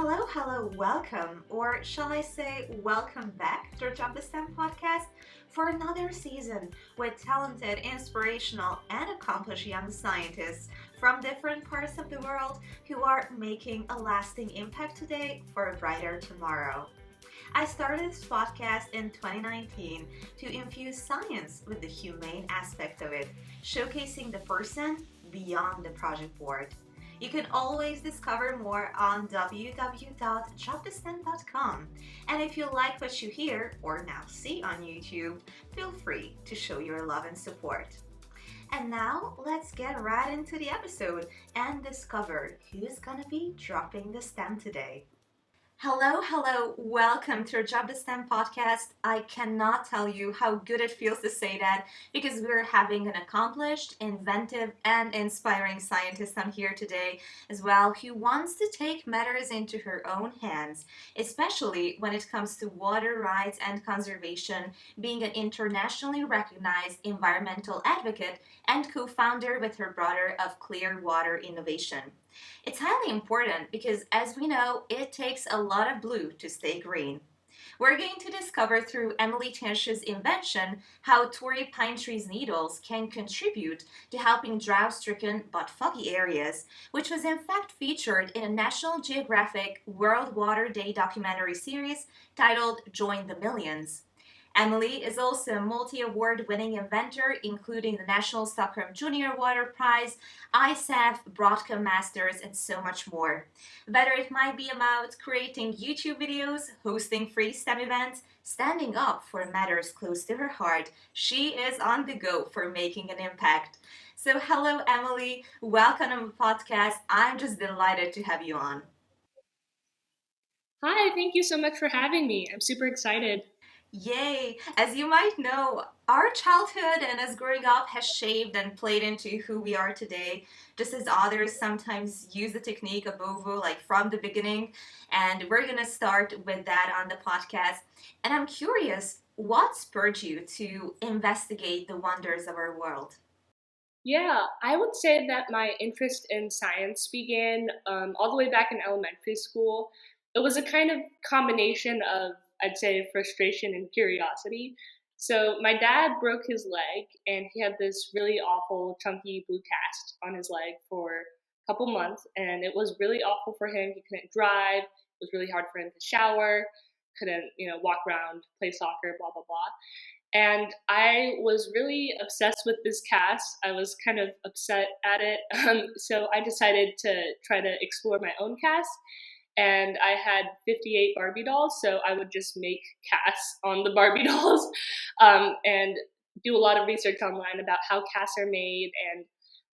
Welcome, or shall I say, welcome back to Drop the STEM podcast for another season with talented, inspirational, and accomplished young scientists from different parts of the world who are making a lasting impact today for a brighter tomorrow. I started this podcast in 2019 to infuse science with the humane aspect of it, showcasing the person beyond the project board. You can always discover more on www.dropthestem.com. And if you like what you hear or now see on YouTube, feel free to show your love and support. And now let's get right into the episode and discover who's gonna be dropping the STEM today. Hello, welcome to our Drop the STEM podcast. I cannot tell you how good it feels to say that because we're having an accomplished, inventive, and inspiring scientist on here today as well who wants to take matters into her own hands, especially when it comes to water rights and conservation, being an internationally recognized environmental advocate and co-founder with her brother of ClearWater Innovation. It's highly important because, as we know, it takes a lot of blue to stay green. We're going to discover through Emily Tianshi's invention how Torrey Pine Needles can contribute to helping drought-stricken but foggy areas, which was in fact featured in a National Geographic World Water Day documentary series titled Join the Millions. Emily is also a multi-award winning inventor, including the National Stockholm Junior Water Prize, ISEF, Broadcom MASTERS, and so much more. Whether it might be about creating YouTube videos, hosting free STEM events, standing up for matters close to her heart, she is on the go for making an impact. So hello, Emily. Welcome to the podcast. I'm just delighted to have you on. Hi, thank you so much for having me. I'm super excited. Yay! As you might know, our childhood and us growing up has shaped and played into who we are today, just as others sometimes use the technique of OVO like from the beginning. And we're gonna start with that on the podcast. And I'm curious, what spurred you to investigate the wonders of our world? Yeah, I would say that my interest in science began all the way back in elementary school. It was a kind of combination of, I'd say, frustration and curiosity. So, my dad broke his leg, and he had this really awful, chunky blue cast on his leg for a couple months, and it was really awful for him. He couldn't drive, it was really hard for him to shower, couldn't, walk around, play soccer, blah, blah, blah. And I was really obsessed with this cast. I was kind of upset at it. So I decided to try to explore my own cast. And I had 58 Barbie dolls, so I would just make casts on the Barbie dolls and do a lot of research online about how casts are made.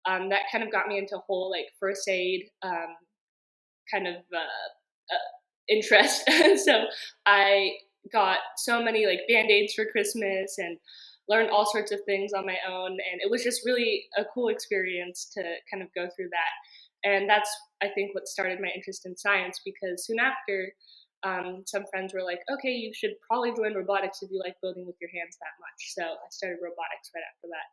And that kind of got me into whole like first aid kind of interest. So I got so many like band-aids for Christmas and learned all sorts of things on my own, and it was just really a cool experience to kind of go through that. And that's, I think, what started my interest in science, because soon after, some friends were like, okay, you should probably join robotics if you like building with your hands that much. So I started robotics right after that.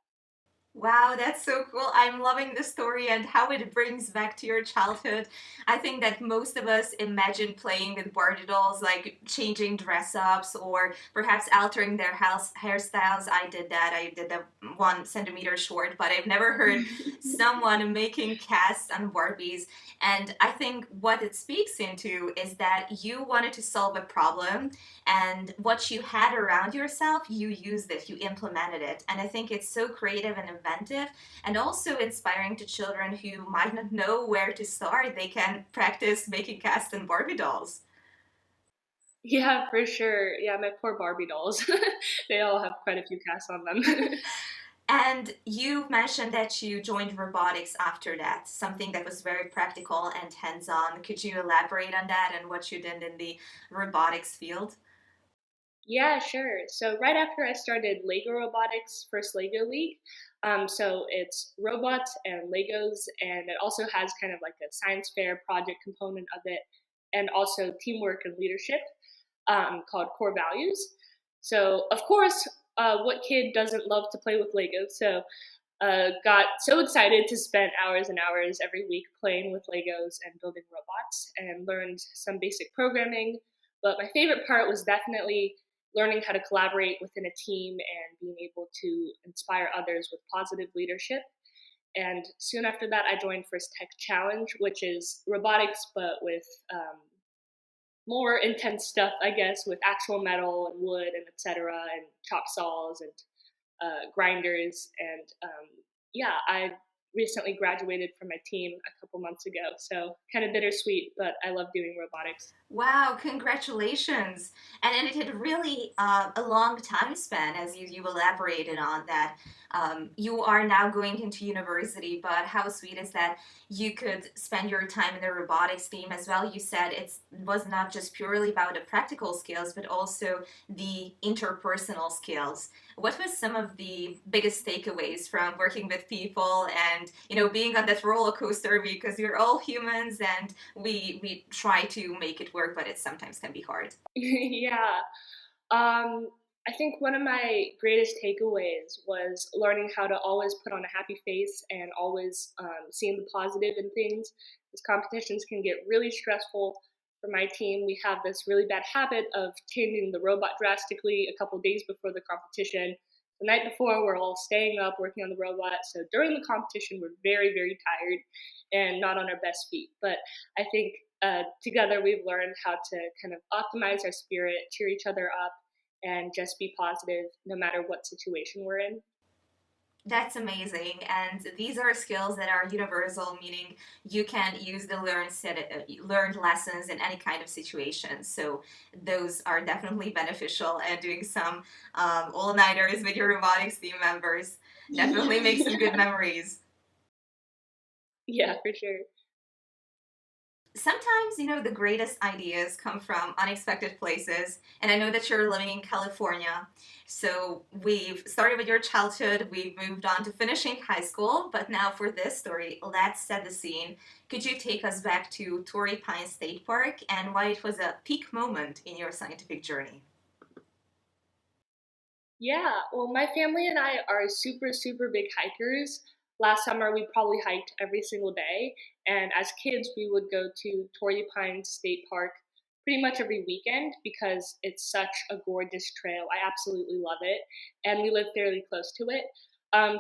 Wow, that's so cool. I'm loving the story and how it brings back to your childhood. I think that most of us imagine playing with Barbie dolls, like changing dress ups or perhaps altering their hairstyles. I did that. I did the 1 centimeter short, but I've never heard someone making casts on Barbies. And I think what it speaks into is that you wanted to solve a problem, and what you had around yourself, you used it, you implemented it. And I think it's so creative and inventive and also inspiring to children who might not know where to start. They can practice making casts and Barbie dolls. Yeah, for sure. Yeah, my poor Barbie dolls. They all have quite a few casts on them. And you mentioned that you joined robotics after that, something that was very practical and hands-on. Could you elaborate on that and what you did in the robotics field? Yeah, sure. So right after I started Lego Robotics, first Lego League, so it's robots and Legos, and it also has kind of like a science fair project component of it, and also teamwork and leadership called Core Values. So of course, what kid doesn't love to play with Legos? So got so excited to spend hours and hours every week playing with Legos and building robots and learned some basic programming. But my favorite part was definitely learning how to collaborate within a team and being able to inspire others with positive leadership. And soon after that, I joined First Tech Challenge, which is robotics, but with more intense stuff, I guess, with actual metal and wood and etc. and chop saws and grinders. And yeah, I recently graduated from my team a couple months ago. So kind of bittersweet, but I love doing robotics. Wow, congratulations. And it had really a long time span, as you elaborated on that. You are now going into university, but how sweet is that you could spend your time in the robotics team as well? You said it was not just purely about the practical skills, but also the interpersonal skills. What was some of the biggest takeaways from working with people and, being on that roller coaster, because we're all humans and we try to make it work, but it sometimes can be hard. Yeah. I think one of my greatest takeaways was learning how to always put on a happy face and always seeing the positive in things. Because competitions can get really stressful. For my team, we have this really bad habit of changing the robot drastically a couple days before the competition. The night before, we're all staying up working on the robot. So during the competition, we're very, very tired and not on our best feet. But I think together we've learned how to kind of optimize our spirit, cheer each other up, and just be positive no matter what situation we're in. That's amazing. And these are skills that are universal, meaning you can use the learned lessons in any kind of situation. So those are definitely beneficial. And doing some all-nighters with your robotics team members definitely makes some good memories. Yeah, for sure. Sometimes, the greatest ideas come from unexpected places. And I know that you're living in California. So we've started with your childhood, we've moved on to finishing high school. But now for this story, let's set the scene. Could you take us back to Torrey Pine State Park and why it was a peak moment in your scientific journey? Yeah, well, my family and I are super, super big hikers. Last summer, we probably hiked every single day. And as kids, we would go to Torrey Pine State Park pretty much every weekend because it's such a gorgeous trail. I absolutely love it. And we live fairly close to it.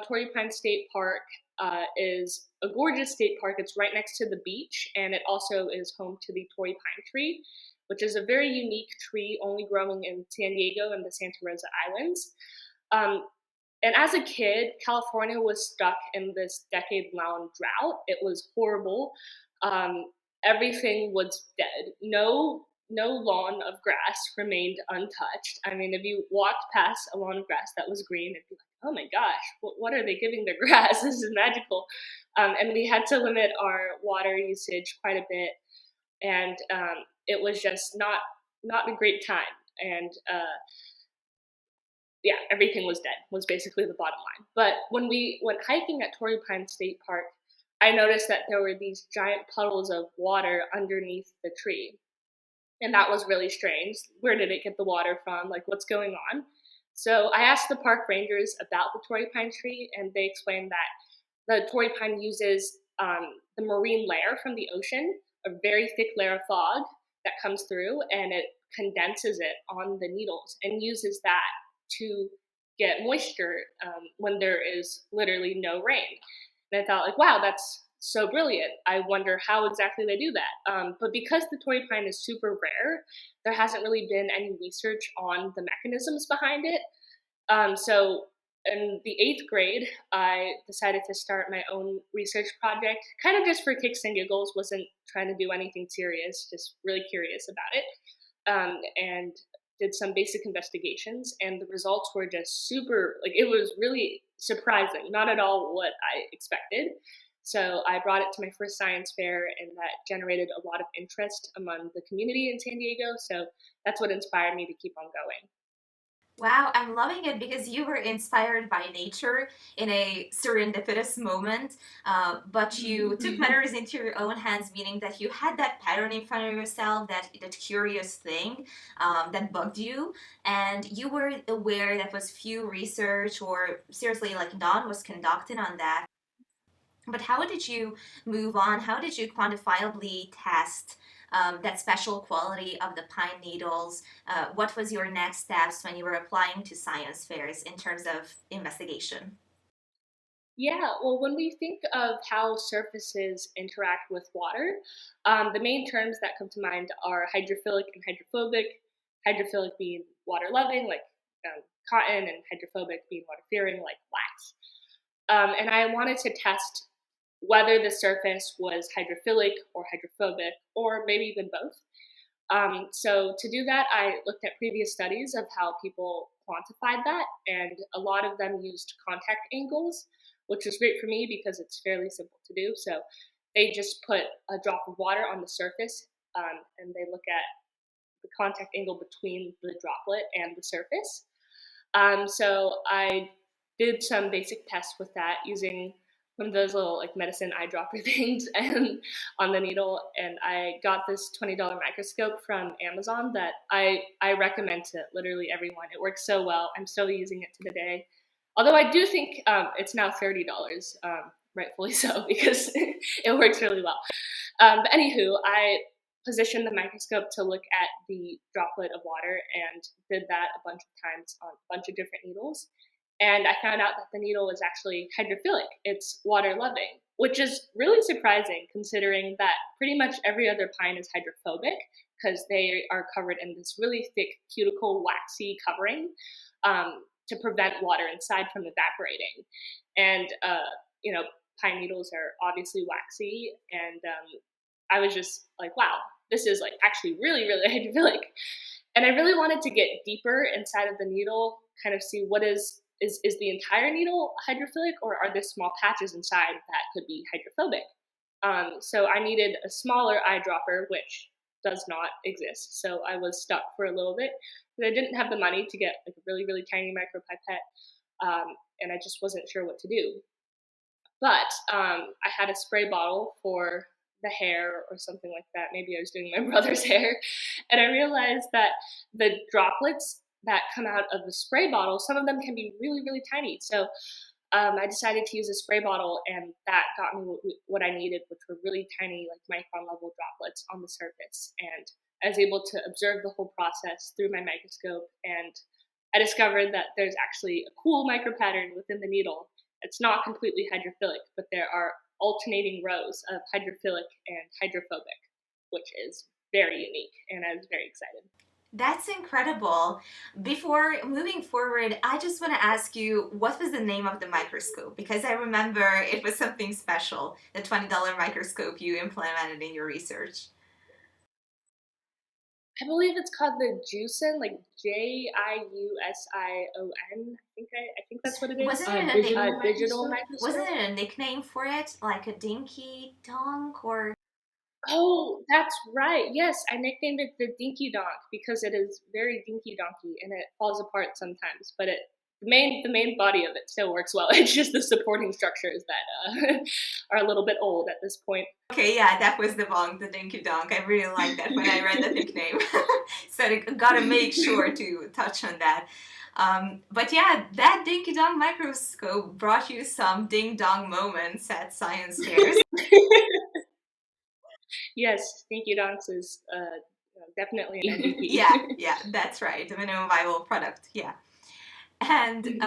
Torrey Pine State Park is a gorgeous state park. It's right next to the beach, and it also is home to the Torrey Pine tree, which is a very unique tree only growing in San Diego and the Santa Rosa Islands. Um, and as a kid, California was stuck in this decade-long drought. It was horrible. Um, Everything was dead. No lawn of grass remained untouched. I mean, if you walked past a lawn of grass that was green, it'd be like, oh my gosh, what are they giving their grass? This is magical. And we had to limit our water usage quite a bit, and it was just not a great time. And yeah, everything was dead was basically the bottom line. But when we went hiking at Torrey Pine State Park, I noticed that there were these giant puddles of water underneath the tree. And that was really strange. Where did it get the water from? Like, what's going on? So I asked the park rangers about the Torrey Pine tree, and they explained that the Torrey Pine uses the marine layer from the ocean, a very thick layer of fog that comes through, and it condenses it on the needles and uses that to get moisture when there is literally no rain. And I thought, like, wow, that's so brilliant. I wonder how exactly they do that. But because the Torrey Pine is super rare, there hasn't really been any research on the mechanisms behind it. So in the eighth grade, I decided to start my own research project, kind of just for kicks and giggles, wasn't trying to do anything serious, just really curious about it. And did some basic investigations, and the results were just super, like, it was really surprising, not at all what I expected. So I brought it to my first science fair, and that generated a lot of interest among the community in San Diego. So that's what inspired me to keep on going. Wow, I'm loving it because you were inspired by nature in a serendipitous moment, but you took matters into your own hands, meaning that you had that pattern in front of yourself, that curious thing that bugged you, and you were aware that was few research or seriously like none was conducted on that. But how did you move on? How did you quantifiably test that special quality of the pine needles? What was your next steps when you were applying to science fairs in terms of investigation? Yeah, well, when we think of how surfaces interact with water, the main terms that come to mind are hydrophilic and hydrophobic. Hydrophilic being water loving, like cotton, and hydrophobic being water fearing, like wax. And I wanted to test whether the surface was hydrophilic or hydrophobic, or maybe even both. So to do that, I looked at previous studies of how people quantified that, and a lot of them used contact angles, which was great for me because it's fairly simple to do. So they just put a drop of water on the surface, and they look at the contact angle between the droplet and the surface. So I did some basic tests with that using one of those little like medicine eyedropper things and on the needle, and I got this $20 microscope from Amazon that I recommend to literally everyone. It works so well. I'm still using it to the day. Although I do think it's now $30, rightfully so, because it works really well. But anywho, I positioned the microscope to look at the droplet of water and did that a bunch of times on a bunch of different needles. And I found out that the needle was actually hydrophilic. It's water loving, which is really surprising considering that pretty much every other pine is hydrophobic because they are covered in this really thick cuticle waxy covering to prevent water inside from evaporating. And, you know, pine needles are obviously waxy, and I was just like, wow, this is like actually really, really hydrophilic. And I really wanted to get deeper inside of the needle, kind of see what is the entire needle hydrophilic, or are there small patches inside that could be hydrophobic? So I needed a smaller eyedropper, which does not exist. So I was stuck for a little bit, but I didn't have the money to get like a really, really tiny micropipette, and I just wasn't sure what to do. But I had a spray bottle for the hair or something like that. Maybe I was doing my brother's hair. And I realized that the droplets that come out of the spray bottle, some of them can be really, really tiny. So I decided to use a spray bottle, and that got me what I needed, which were really tiny, like micron level droplets on the surface. And I was able to observe the whole process through my microscope, and I discovered that there's actually a cool micropattern within the needle. It's not completely hydrophilic, but there are alternating rows of hydrophilic and hydrophobic, which is very unique, and I was very excited. That's incredible. Before moving forward, I just want to ask you what was the name of the microscope? Because I remember it was something special, the $20 microscope you implemented in your research. I believe it's called the Juicin, like Jiusion. I think that's what it is. Wasn't it a Digital wasn't microscope. it a nickname for it, like a dinky donk or? Oh, that's right. Yes, I nicknamed it the Dinky Donk because it is very dinky donkey and it falls apart sometimes. But the main body of it still works well. It's just the supporting structures that are a little bit old at this point. Okay, yeah, that was the bonk, the dinky donk. I really liked that when I read the nickname. So I gotta make sure to touch on that. But yeah, that dinky donk microscope brought you some ding dong moments at science fairs. Yes, Dinky Donks is definitely an MVP. Yeah, yeah, that's right. The minimum viable product. Yeah. And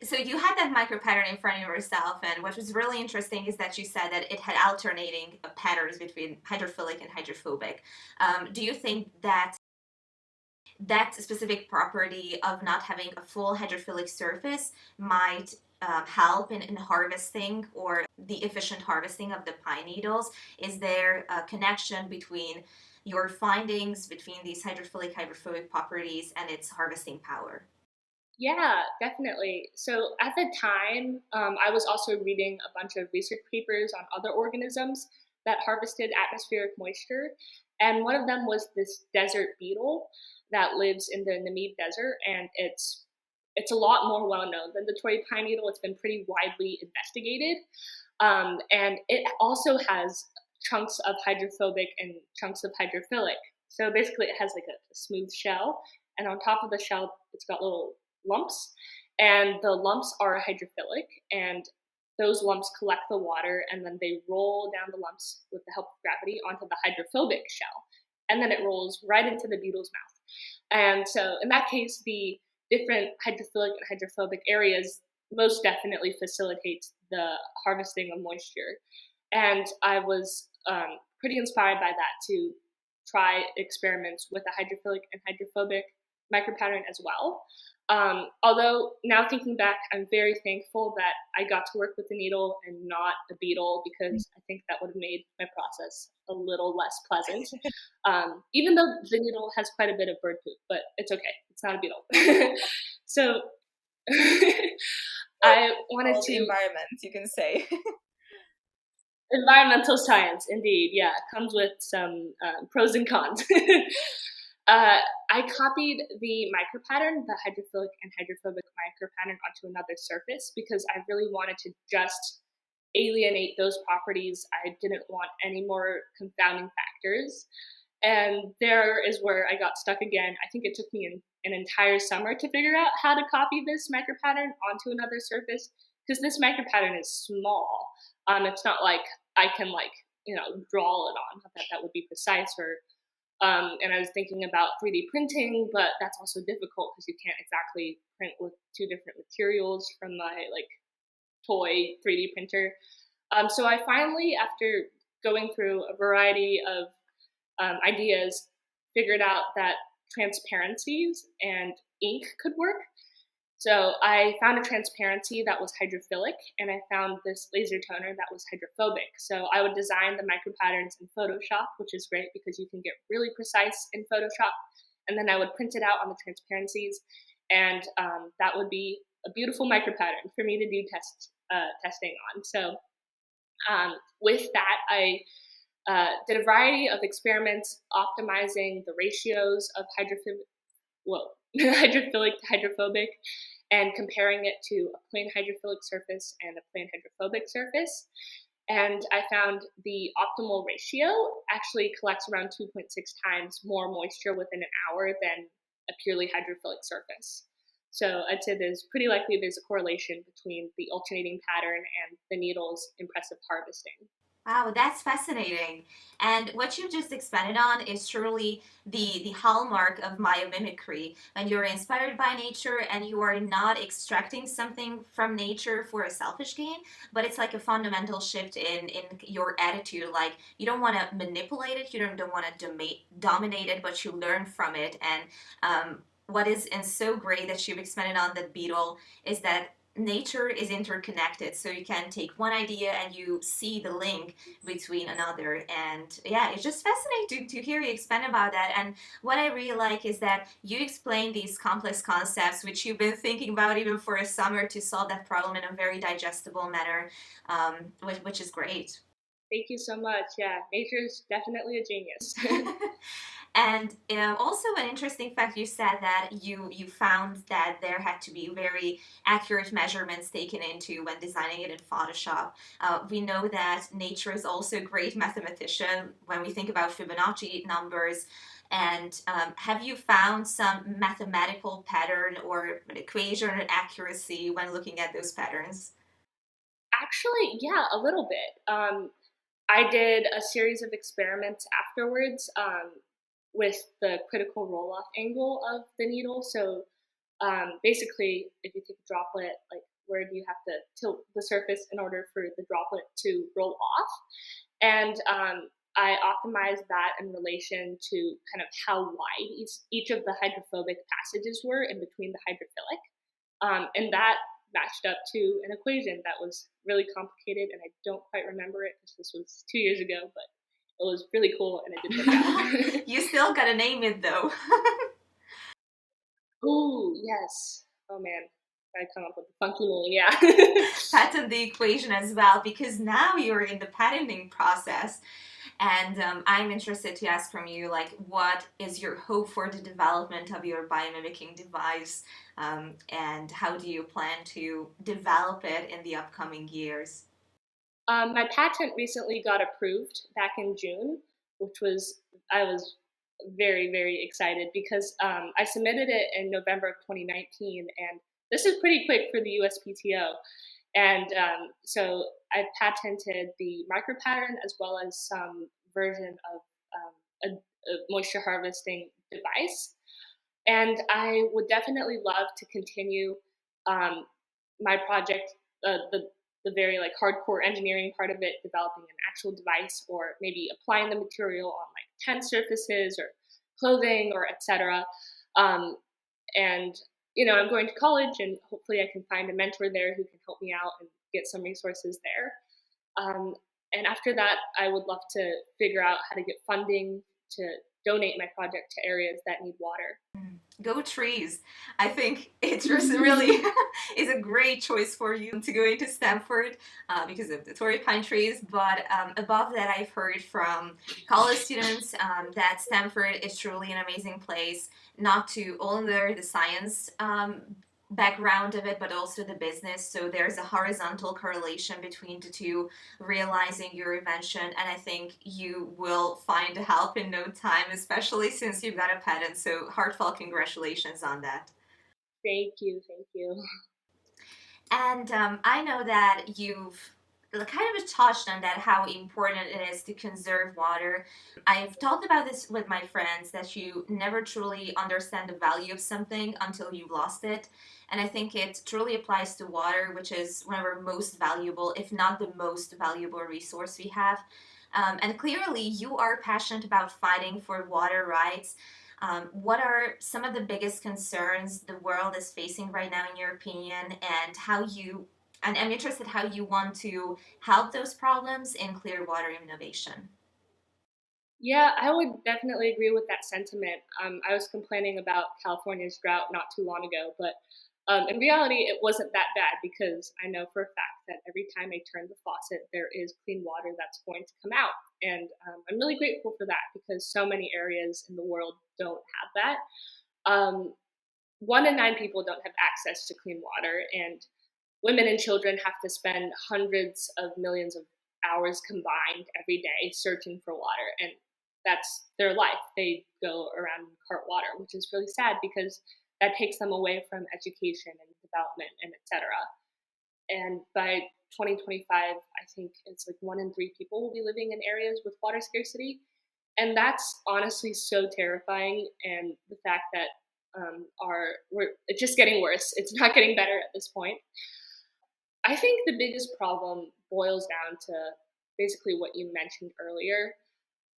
so you had that micro pattern in front of yourself, and what was really interesting is that you said that it had alternating patterns between hydrophilic and hydrophobic. Do you think that that specific property of not having a full hydrophilic surface might help in harvesting or the efficient harvesting of the pine needles? Is there a connection between your findings between these hydrophilic hydrophobic properties and its harvesting power? Yeah, definitely. So at the time, I was also reading a bunch of research papers on other organisms that harvested atmospheric moisture. And one of them was this desert beetle that lives in the Namib Desert, and it's a lot more well known than the Torrey Pine Needle. It's been pretty widely investigated, and it also has chunks of hydrophobic and chunks of hydrophilic. So basically, it has like a smooth shell, and on top of the shell, it's got little lumps, and the lumps are hydrophilic, and those lumps collect the water, and then they roll down the lumps with the help of gravity onto the hydrophobic shell, and then it rolls right into the beetle's mouth. And so in that case, the different hydrophilic and hydrophobic areas most definitely facilitates the harvesting of moisture. And I was pretty inspired by that to try experiments with the hydrophilic and hydrophobic micropattern as well. Although now thinking back, I'm very thankful that I got to work with a needle and not a beetle, because I think that would have made my process a little less pleasant. Even though the needle has quite a bit of bird poop, but it's okay. It's not a beetle. So I wanted to... environment, you can say. Environmental science, indeed. Yeah, it comes with some pros and cons. I copied the micropattern, the hydrophilic and hydrophobic micropattern, onto another surface because I really wanted to just alienate those properties. I didn't want any more confounding factors. And there is where I got stuck again. I think it took me an entire summer to figure out how to copy this micropattern onto another surface, because this micropattern is small. It's not like I can draw it on. Not that that would be precise, or and I was thinking about 3D printing, but that's also difficult because you can't exactly print with two different materials from my toy 3D printer. So I finally, after going through a variety of ideas, figured out that transparencies and ink could work. So I found a transparency that was hydrophilic, and I found this laser toner that was hydrophobic. So I would design the micropatterns in Photoshop, which is great because you can get really precise in Photoshop, and then I would print it out on the transparencies, and that would be a beautiful micropattern for me to do testing on. So with that, I did a variety of experiments optimizing the ratios of hydrophilic to hydrophobic, and comparing it to a plain hydrophilic surface and a plain hydrophobic surface. And I found the optimal ratio actually collects around 2.6 times more moisture within an hour than a purely hydrophilic surface. So I'd say there's a correlation between the alternating pattern and the needle's impressive harvesting. Wow, that's fascinating. And what you just expanded on is truly the hallmark of biomimicry. When you're inspired by nature and you are not extracting something from nature for a selfish gain, but it's like a fundamental shift in your attitude. Like, you don't want to manipulate it, you don't want to dominate it, but you learn from it. And what is so great that you've expanded on the beetle is that nature is interconnected, so you can take one idea and you see the link between another. And yeah, it's just fascinating to hear you expand about that. And what I really like is that you explain these complex concepts which you've been thinking about even for a summer to solve that problem in a very digestible manner, which is great. Thank you so much. Yeah, nature's definitely a genius. And also an interesting fact, you said that you found that there had to be very accurate measurements taken into when designing it in Photoshop. We know that nature is also a great mathematician when we think about Fibonacci numbers. And have you found some mathematical pattern or equation accuracy when looking at those patterns? Actually, yeah, a little bit. I did a series of experiments afterwards with the critical roll-off angle of the needle. So basically, if you take a droplet, where do you have to tilt the surface in order for the droplet to roll off? And I optimized that in relation to kind of how wide each of the hydrophobic passages were in between the hydrophilic. And that matched up to an equation that was really complicated, and I don't quite remember it because this was 2 years ago, but it was really cool and it did work out. You still gotta name it though. Ooh, yes. Oh man. I come up with a funky name, yeah. Patent the equation as well, because now you're in the patenting process. And I'm interested to ask from you, like, what is your hope for the development of your biomimicking device, and how do you plan to develop it in the upcoming years? My patent recently got approved back in June, which was I was very, very excited because I submitted it in November of 2019, and this is pretty quick for the USPTO. And so I patented the micropattern as well as some version of a moisture harvesting device. And I would definitely love to continue um, my project, the very like hardcore engineering part of it, developing an actual device or maybe applying the material on like tent surfaces or clothing or etc. Um, and I'm going to college, and hopefully I can find a mentor there who can help me out and get some resources there. And after that, I would love to figure out how to get funding to donate my project to areas that need water. Go trees. I think it's just really is a great choice for you to go into Stanford because of the Torrey Pine trees. But above that, I've heard from college students that Stanford is truly an amazing place, not to only the science background of it, but also the business. So there's a horizontal correlation between the two, realizing your invention, and I think you will find help in no time, especially since you've got a patent. So heartfelt congratulations on that. Thank you, thank you. And I know that you've kind of touched on that, how important it is to conserve water. I've talked about this with my friends, that you never truly understand the value of something until you've lost it. And I think it truly applies to water, which is one of our most valuable, if not the most valuable resource we have. And clearly, you are passionate about fighting for water rights. What are some of the biggest concerns the world is facing right now, in your opinion, and and I'm interested how you want to help those problems in ClearWater Innovation. Yeah, I would definitely agree with that sentiment. I was complaining about California's drought not too long ago, but in reality, it wasn't that bad because I know for a fact that every time I turn the faucet, there is clean water that's going to come out. And I'm really grateful for that because so many areas in the world don't have that. Um, 1 in 9 people don't have access to clean water, and women and children have to spend hundreds of millions of hours combined every day searching for water, and that's their life. They go around and cart water, which is really sad because that takes them away from education and development and etc. And by 2025, I think it's like 1 in 3 people will be living in areas with water scarcity, and that's honestly so terrifying. And the fact that it's just getting worse. It's not getting better at this point. I think the biggest problem boils down to basically what you mentioned earlier.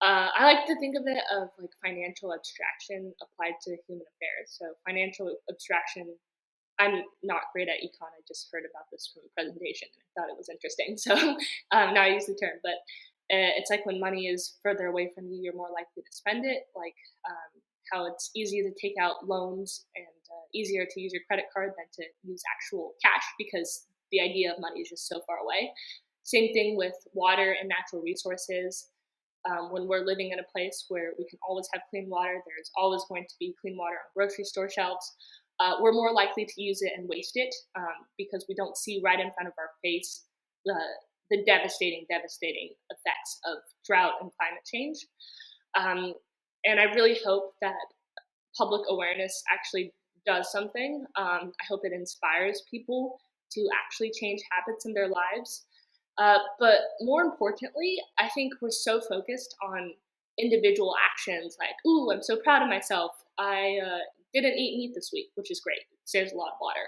I like to think of it of like financial abstraction applied to human affairs. So financial abstraction, I'm not great at econ. I just heard about this from a presentation and I thought it was interesting. So now I use the term, but it's like when money is further away from you, you're more likely to spend it. Like how it's easier to take out loans and easier to use your credit card than to use actual cash because the idea of money is just so far away. Same thing with water and natural resources. When we're living in a place where we can always have clean water, there's always going to be clean water on grocery store shelves. We're more likely to use it and waste it because we don't see right in front of our face the devastating effects of drought and climate change. And I really hope that public awareness actually does something. I hope it inspires people to actually change habits in their lives. But more importantly, I think we're so focused on individual actions like, ooh, I'm so proud of myself. I didn't eat meat this week, which is great. It saves a lot of water.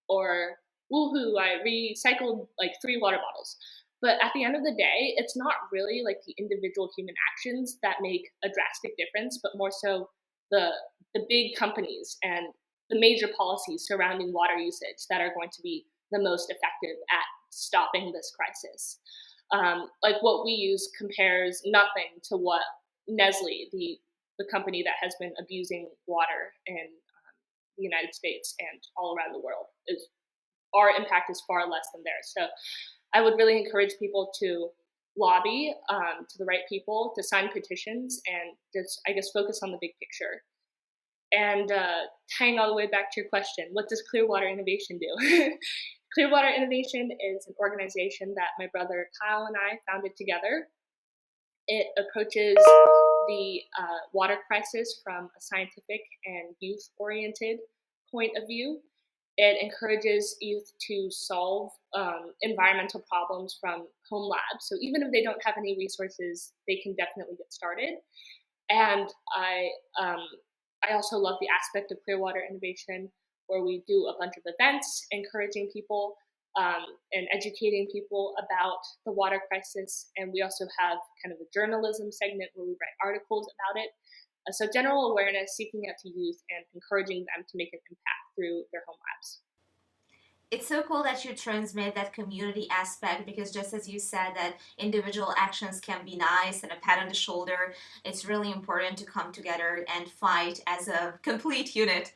Or, woohoo, I recycled like 3 water bottles. But at the end of the day, it's not really like the individual human actions that make a drastic difference, but more so the big companies and the major policies surrounding water usage that are going to be the most effective at stopping this crisis. Like what we use compares nothing to what Nestle, the company that has been abusing water in the United States and all around the world, is our impact is far less than theirs. So I would really encourage people to lobby to the right people, to sign petitions, and just, I guess, focus on the big picture. And tying all the way back to your question, what does ClearWater Innovation do? ClearWater Innovation is an organization that my brother Kyle and I founded together. It approaches the water crisis from a scientific and youth-oriented point of view. It encourages youth to solve environmental problems from home labs. So even if they don't have any resources, they can definitely get started. And I also love the aspect of ClearWater Innovation where we do a bunch of events encouraging people and educating people about the water crisis. And we also have kind of a journalism segment where we write articles about it. So general awareness, seeking out to youth, and encouraging them to make an impact through their home labs. It's so cool that you transmit that community aspect, because just as you said that individual actions can be nice and a pat on the shoulder, it's really important to come together and fight as a complete unit,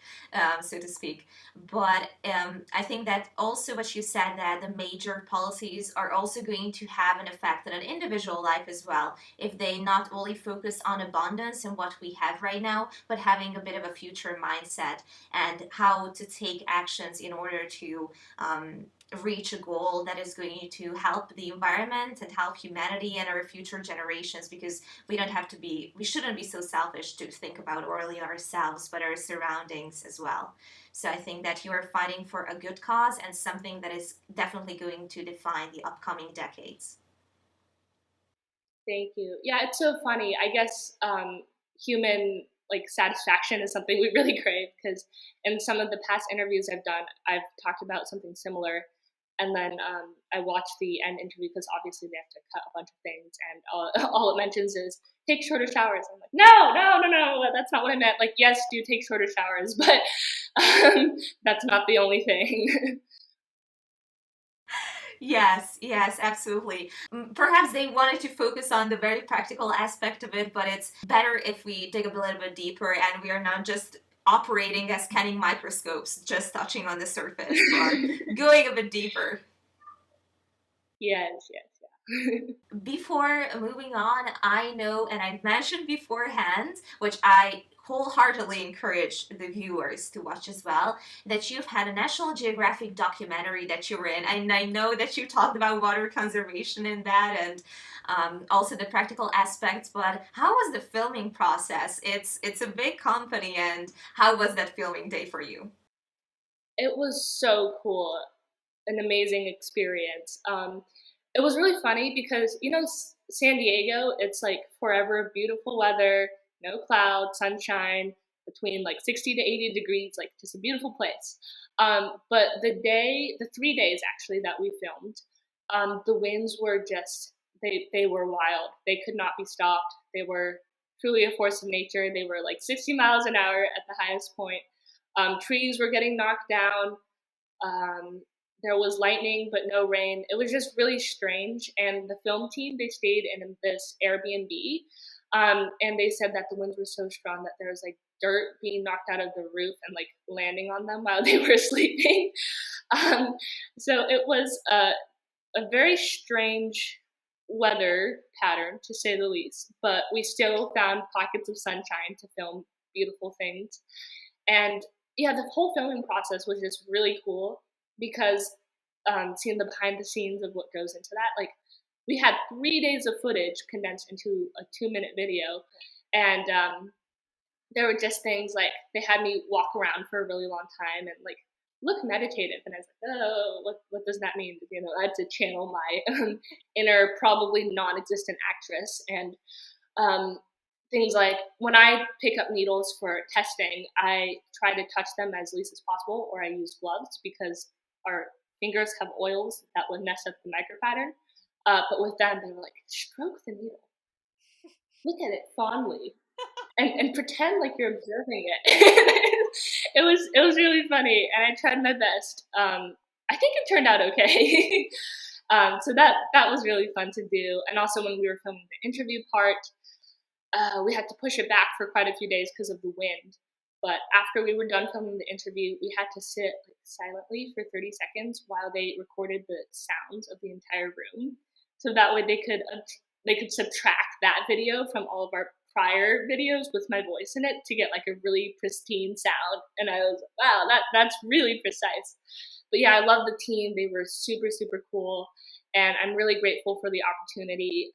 so to speak. But I think that also what you said, that the major policies are also going to have an effect on an individual life as well, if they not only focus on abundance and what we have right now, but having a bit of a future mindset and how to take actions in order to reach a goal that is going to help the environment and help humanity and our future generations, because we shouldn't be so selfish to think about only ourselves, but our surroundings as well. So I think that you are fighting for a good cause and something that is definitely going to define the upcoming decades. Thank you. Yeah, it's so funny. I guess human satisfaction is something we really crave, because in some of the past interviews I've done, I've talked about something similar, and then I watched the end interview because obviously they have to cut a bunch of things, and all it mentions is take shorter showers. I'm like, no, that's not what I meant. Like, yes, do take shorter showers, but that's not the only thing. Yes, yes, absolutely. Perhaps they wanted to focus on the very practical aspect of it, but it's better if we dig a little bit deeper and we are not just operating as scanning microscopes, just touching on the surface, or going a bit deeper. Yes. Before moving on, I know, and I mentioned beforehand, which I wholeheartedly encourage the viewers to watch as well, that you've had a National Geographic documentary that you were in, and I know that you talked about water conservation in that, and also the practical aspects. But how was the filming process? It's a big company, and how was that filming day for you? It was so cool, an amazing experience. It was really funny because, San Diego, it's like forever beautiful weather, no clouds, sunshine, between like 60 to 80 degrees, like just a beautiful place. But the 3 days actually that we filmed, the winds were just, they were wild. They could not be stopped. They were truly a force of nature. They were like 60 miles an hour at the highest point. Trees were getting knocked down. There was lightning, but no rain. It was just really strange. And the film team, they stayed in this Airbnb. And they said that the winds were so strong that there was like dirt being knocked out of the roof and like landing on them while they were sleeping. So it was a very strange weather pattern, to say the least. But we still found pockets of sunshine to film beautiful things. And yeah, the whole filming process was just really cool, because seeing the behind the scenes of what goes into that, like we had 3 days of footage condensed into a 2-minute video, and there were just things like they had me walk around for a really long time and like look meditative, and I was like, oh, what does that mean? I had to channel my inner, probably non-existent actress, and things like when I pick up needles for testing, I try to touch them as least as possible, or I use gloves because our fingers have oils that would mess up the micropattern. But with them, they were like, stroke the needle, look at it fondly, and pretend like you're observing it. It was really funny, and I tried my best. I think it turned out okay. So that was really fun to do. And also when we were filming the interview part, we had to push it back for quite a few days because of the wind. But after we were done filming the interview, we had to sit like, silently for 30 seconds while they recorded the sounds of the entire room. So that way they could subtract that video from all of our prior videos with my voice in it to get like a really pristine sound. And I was, wow, that's really precise. But yeah, I love the team. They were super, super cool. And I'm really grateful for the opportunity.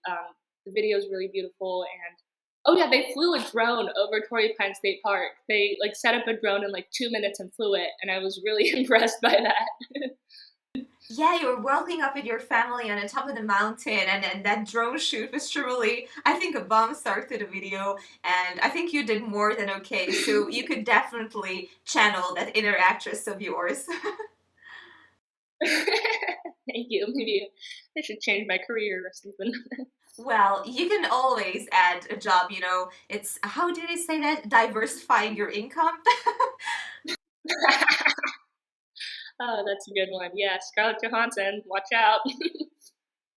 The video is really beautiful. And oh yeah, they flew a drone over Torrey Pine State Park. They like set up a drone in like 2 minutes and flew it. And I was really impressed by that. Yeah, you were walking up with your family on the top of the mountain, and that drone shoot was truly, I think, a bomb start to the video. And I think you did more than okay. So you could definitely channel that inner actress of yours. Thank you. Maybe I should change my career or something. Well, you can always add a job, you know. It's, how did they say that? Diversifying your income? Oh, that's a good one. Yeah, Scarlett Johansson, watch out.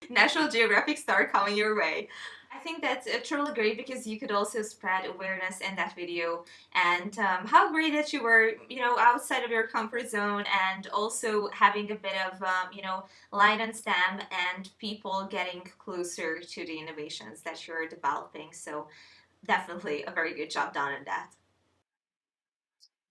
National Geographic star coming your way. I think that's truly great because you could also spread awareness in that video, and how great that you were, you know, outside of your comfort zone, and also having a bit of, light on STEM and people getting closer to the innovations that you're developing. So definitely a very good job done in that.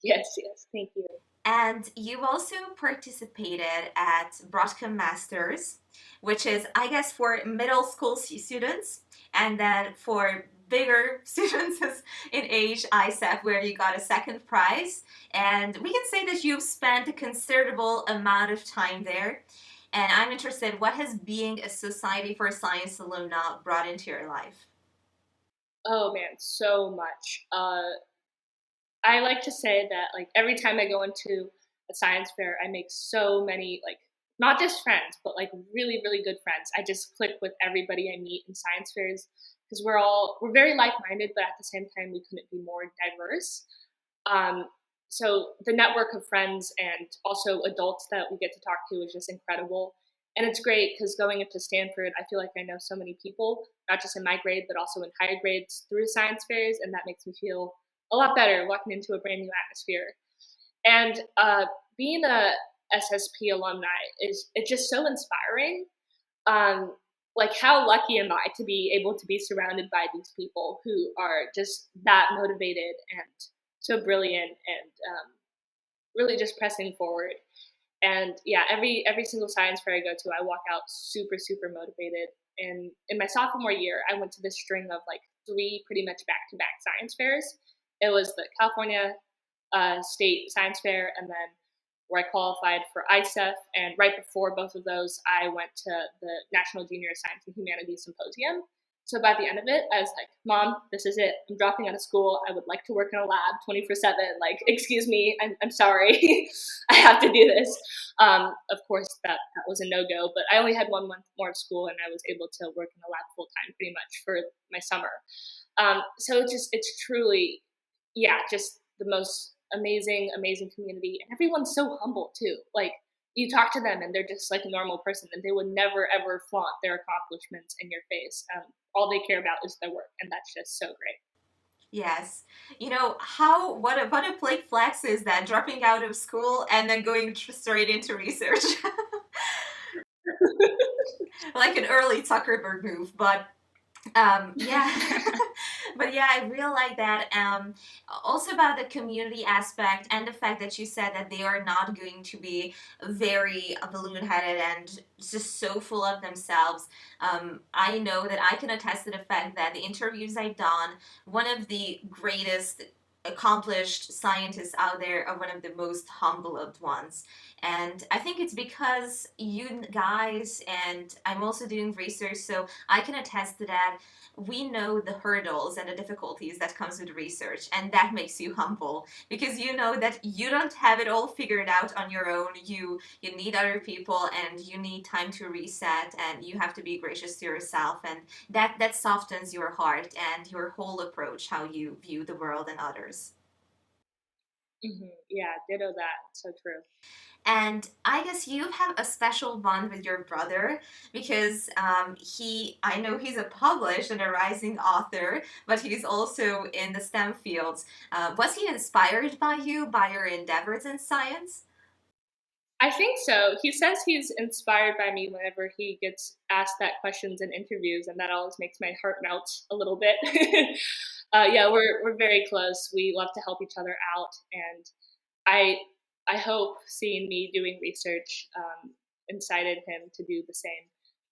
Yes, yes, thank you. And you also participated at Broadcom MASTERS, which is, I guess, for middle school students, and then for bigger students in age, ISEF, where you got a second prize. And we can say that you've spent a considerable amount of time there. And I'm interested, what has being a Society for Science alumna brought into your life? Oh man, so much. I like to say that like every time I go into a science fair, I make so many like not just friends, but like really, really good friends. I just click with everybody I meet in science fairs because we're very like-minded, but at the same time we couldn't be more diverse. Um, so the network of friends and also adults that we get to talk to is just incredible. And it's great because going into Stanford, I feel like I know so many people, not just in my grade, but also in higher grades through science fairs. And that makes me feel a lot better walking into a brand new atmosphere. And being a SSP alumni is it's just so inspiring. Um, like how lucky am I to be able to be surrounded by these people who are just that motivated and so brilliant and really just pressing forward. And yeah, every single science fair I go to, I walk out super super motivated. And in my sophomore year, I went to this string of like three pretty much back to back science fairs. It was the California State Science Fair, and then where I qualified for ISEF. And right before both of those, I went to the National Junior Science and Humanities Symposium. So by the end of it, I was like, Mom, this is it. I'm dropping out of school. I would like to work in a lab 24/7. Like, excuse me, I'm sorry. I have to do this. Of course, that was a no-go, but I only had 1 month more of school, and I was able to work in the lab full-time pretty much for my summer. So it's truly, yeah, just the most amazing, amazing community. And everyone's so humble too. Like you talk to them and they're just like a normal person and they would never ever flaunt their accomplishments in your face. All they care about is their work. And that's just so great. Yes. You know, what a plague flex is that, dropping out of school and then going straight into research. Like an early Zuckerberg move, but yeah. But yeah, I really like that. Also about the community aspect and the fact that you said that they are not going to be very balloon-headed and just so full of themselves. I know that I can attest to the fact that the interviews I've done, one of the greatest accomplished scientists out there are one of the most humbled ones. And I think it's because you guys, and I'm also doing research, so I can attest to that. We know the hurdles and the difficulties that comes with research, and that makes you humble because you know that you don't have it all figured out on your own. You need other people, and you need time to reset, and you have to be gracious to yourself, and that softens your heart and your whole approach how you view the world and others. Yeah, ditto that. So true. And I guess you have a special bond with your brother because I know he's a published and a rising author, but he's also in the STEM fields. Was he inspired by you, by your endeavors in science? I think so. He says he's inspired by me whenever he gets asked that questions in interviews, and that always makes my heart melt a little bit. Yeah, we're very close. We love to help each other out, and I I hope seeing me doing research incited him to do the same.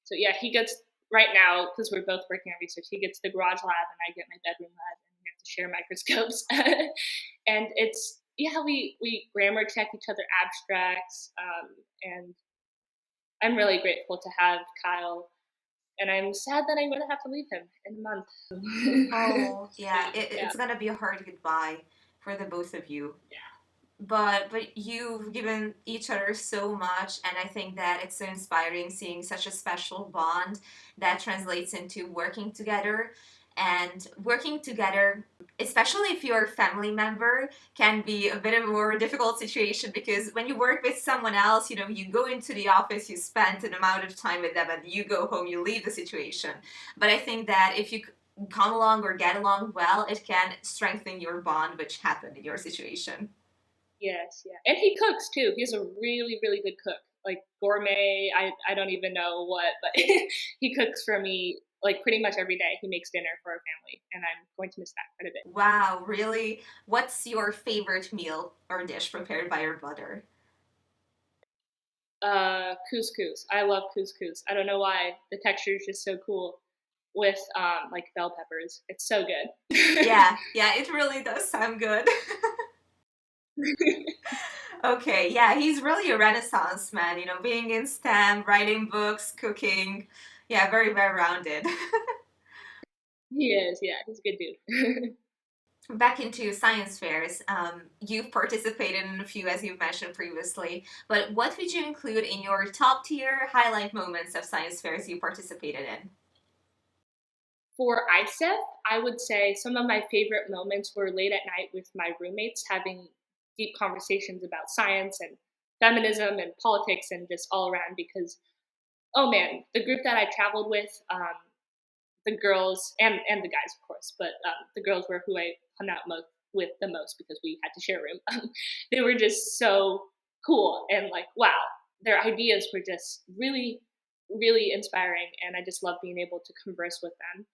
So yeah, he gets right now because we're both working on research. He gets the garage lab, and I get my bedroom lab, and we have to share microscopes. And it's yeah, we grammar check each other abstracts, and I'm really grateful to have Kyle. And I'm sad that I'm gonna have to leave him in a month. Oh, yeah, Yeah, it's gonna be a hard goodbye for the both of you. yeah, But you've given each other so much, and I think that it's so inspiring seeing such a special bond that translates into working together. And working together, especially if you're a family member, can be a bit of a more difficult situation because when you work with someone else, you know, you go into the office, you spend an amount of time with them, and you go home, you leave the situation. But I think that if you come along or get along well, it can strengthen your bond, which happened in your situation. yes, yeah. And he cooks too. He's a really, really good cook. Like gourmet. I don't even know what, but he cooks for me like pretty much every day. He makes dinner for our family, and I'm going to miss that quite a bit. Wow, really? What's your favorite meal or dish prepared by your brother? Couscous. I love couscous. I don't know why. The texture is just so cool with like bell peppers. It's so good. Yeah, yeah, it really does sound good. Okay, yeah, he's really a renaissance man, you know, being in STEM, writing books, cooking. Yeah, very well rounded. He is, yeah, he's a good dude. Back into science fairs, you've participated in a few, as you've mentioned previously, but what would you include in your top tier highlight moments of science fairs you participated in? For ISEF, I would say some of my favorite moments were late at night with my roommates having deep conversations about science and feminism and politics and just all around because, oh man, the group that I traveled with, the girls and the guys, of course, but the girls were who I hung out with the most because we had to share a room. They were just so cool and like, wow, their ideas were just really, really inspiring. And I just love being able to converse with them.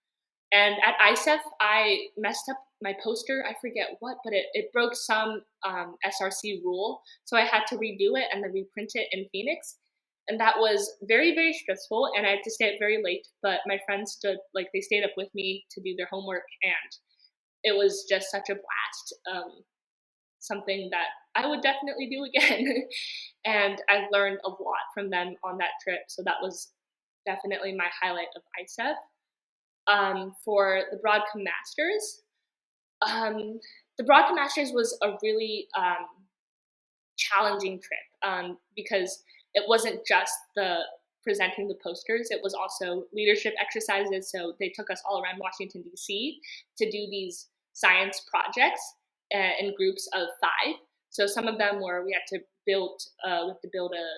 And at ISEF, I messed up my poster. I forget what, but it broke some SRC rule. So I had to redo it and then reprint it in Phoenix. And that was very, very stressful. And I had to stay up very late. But my friends they stayed up with me to do their homework. And it was just such a blast. Something that I would definitely do again. And I learned a lot from them on that trip. So that was definitely my highlight of ISEF. For the Broadcom Masters. The Broadcom Masters was a really challenging trip because it wasn't just the presenting the posters, it was also leadership exercises. So they took us all around Washington, D.C. to do these science projects in groups of 5. So some of them were we have to build a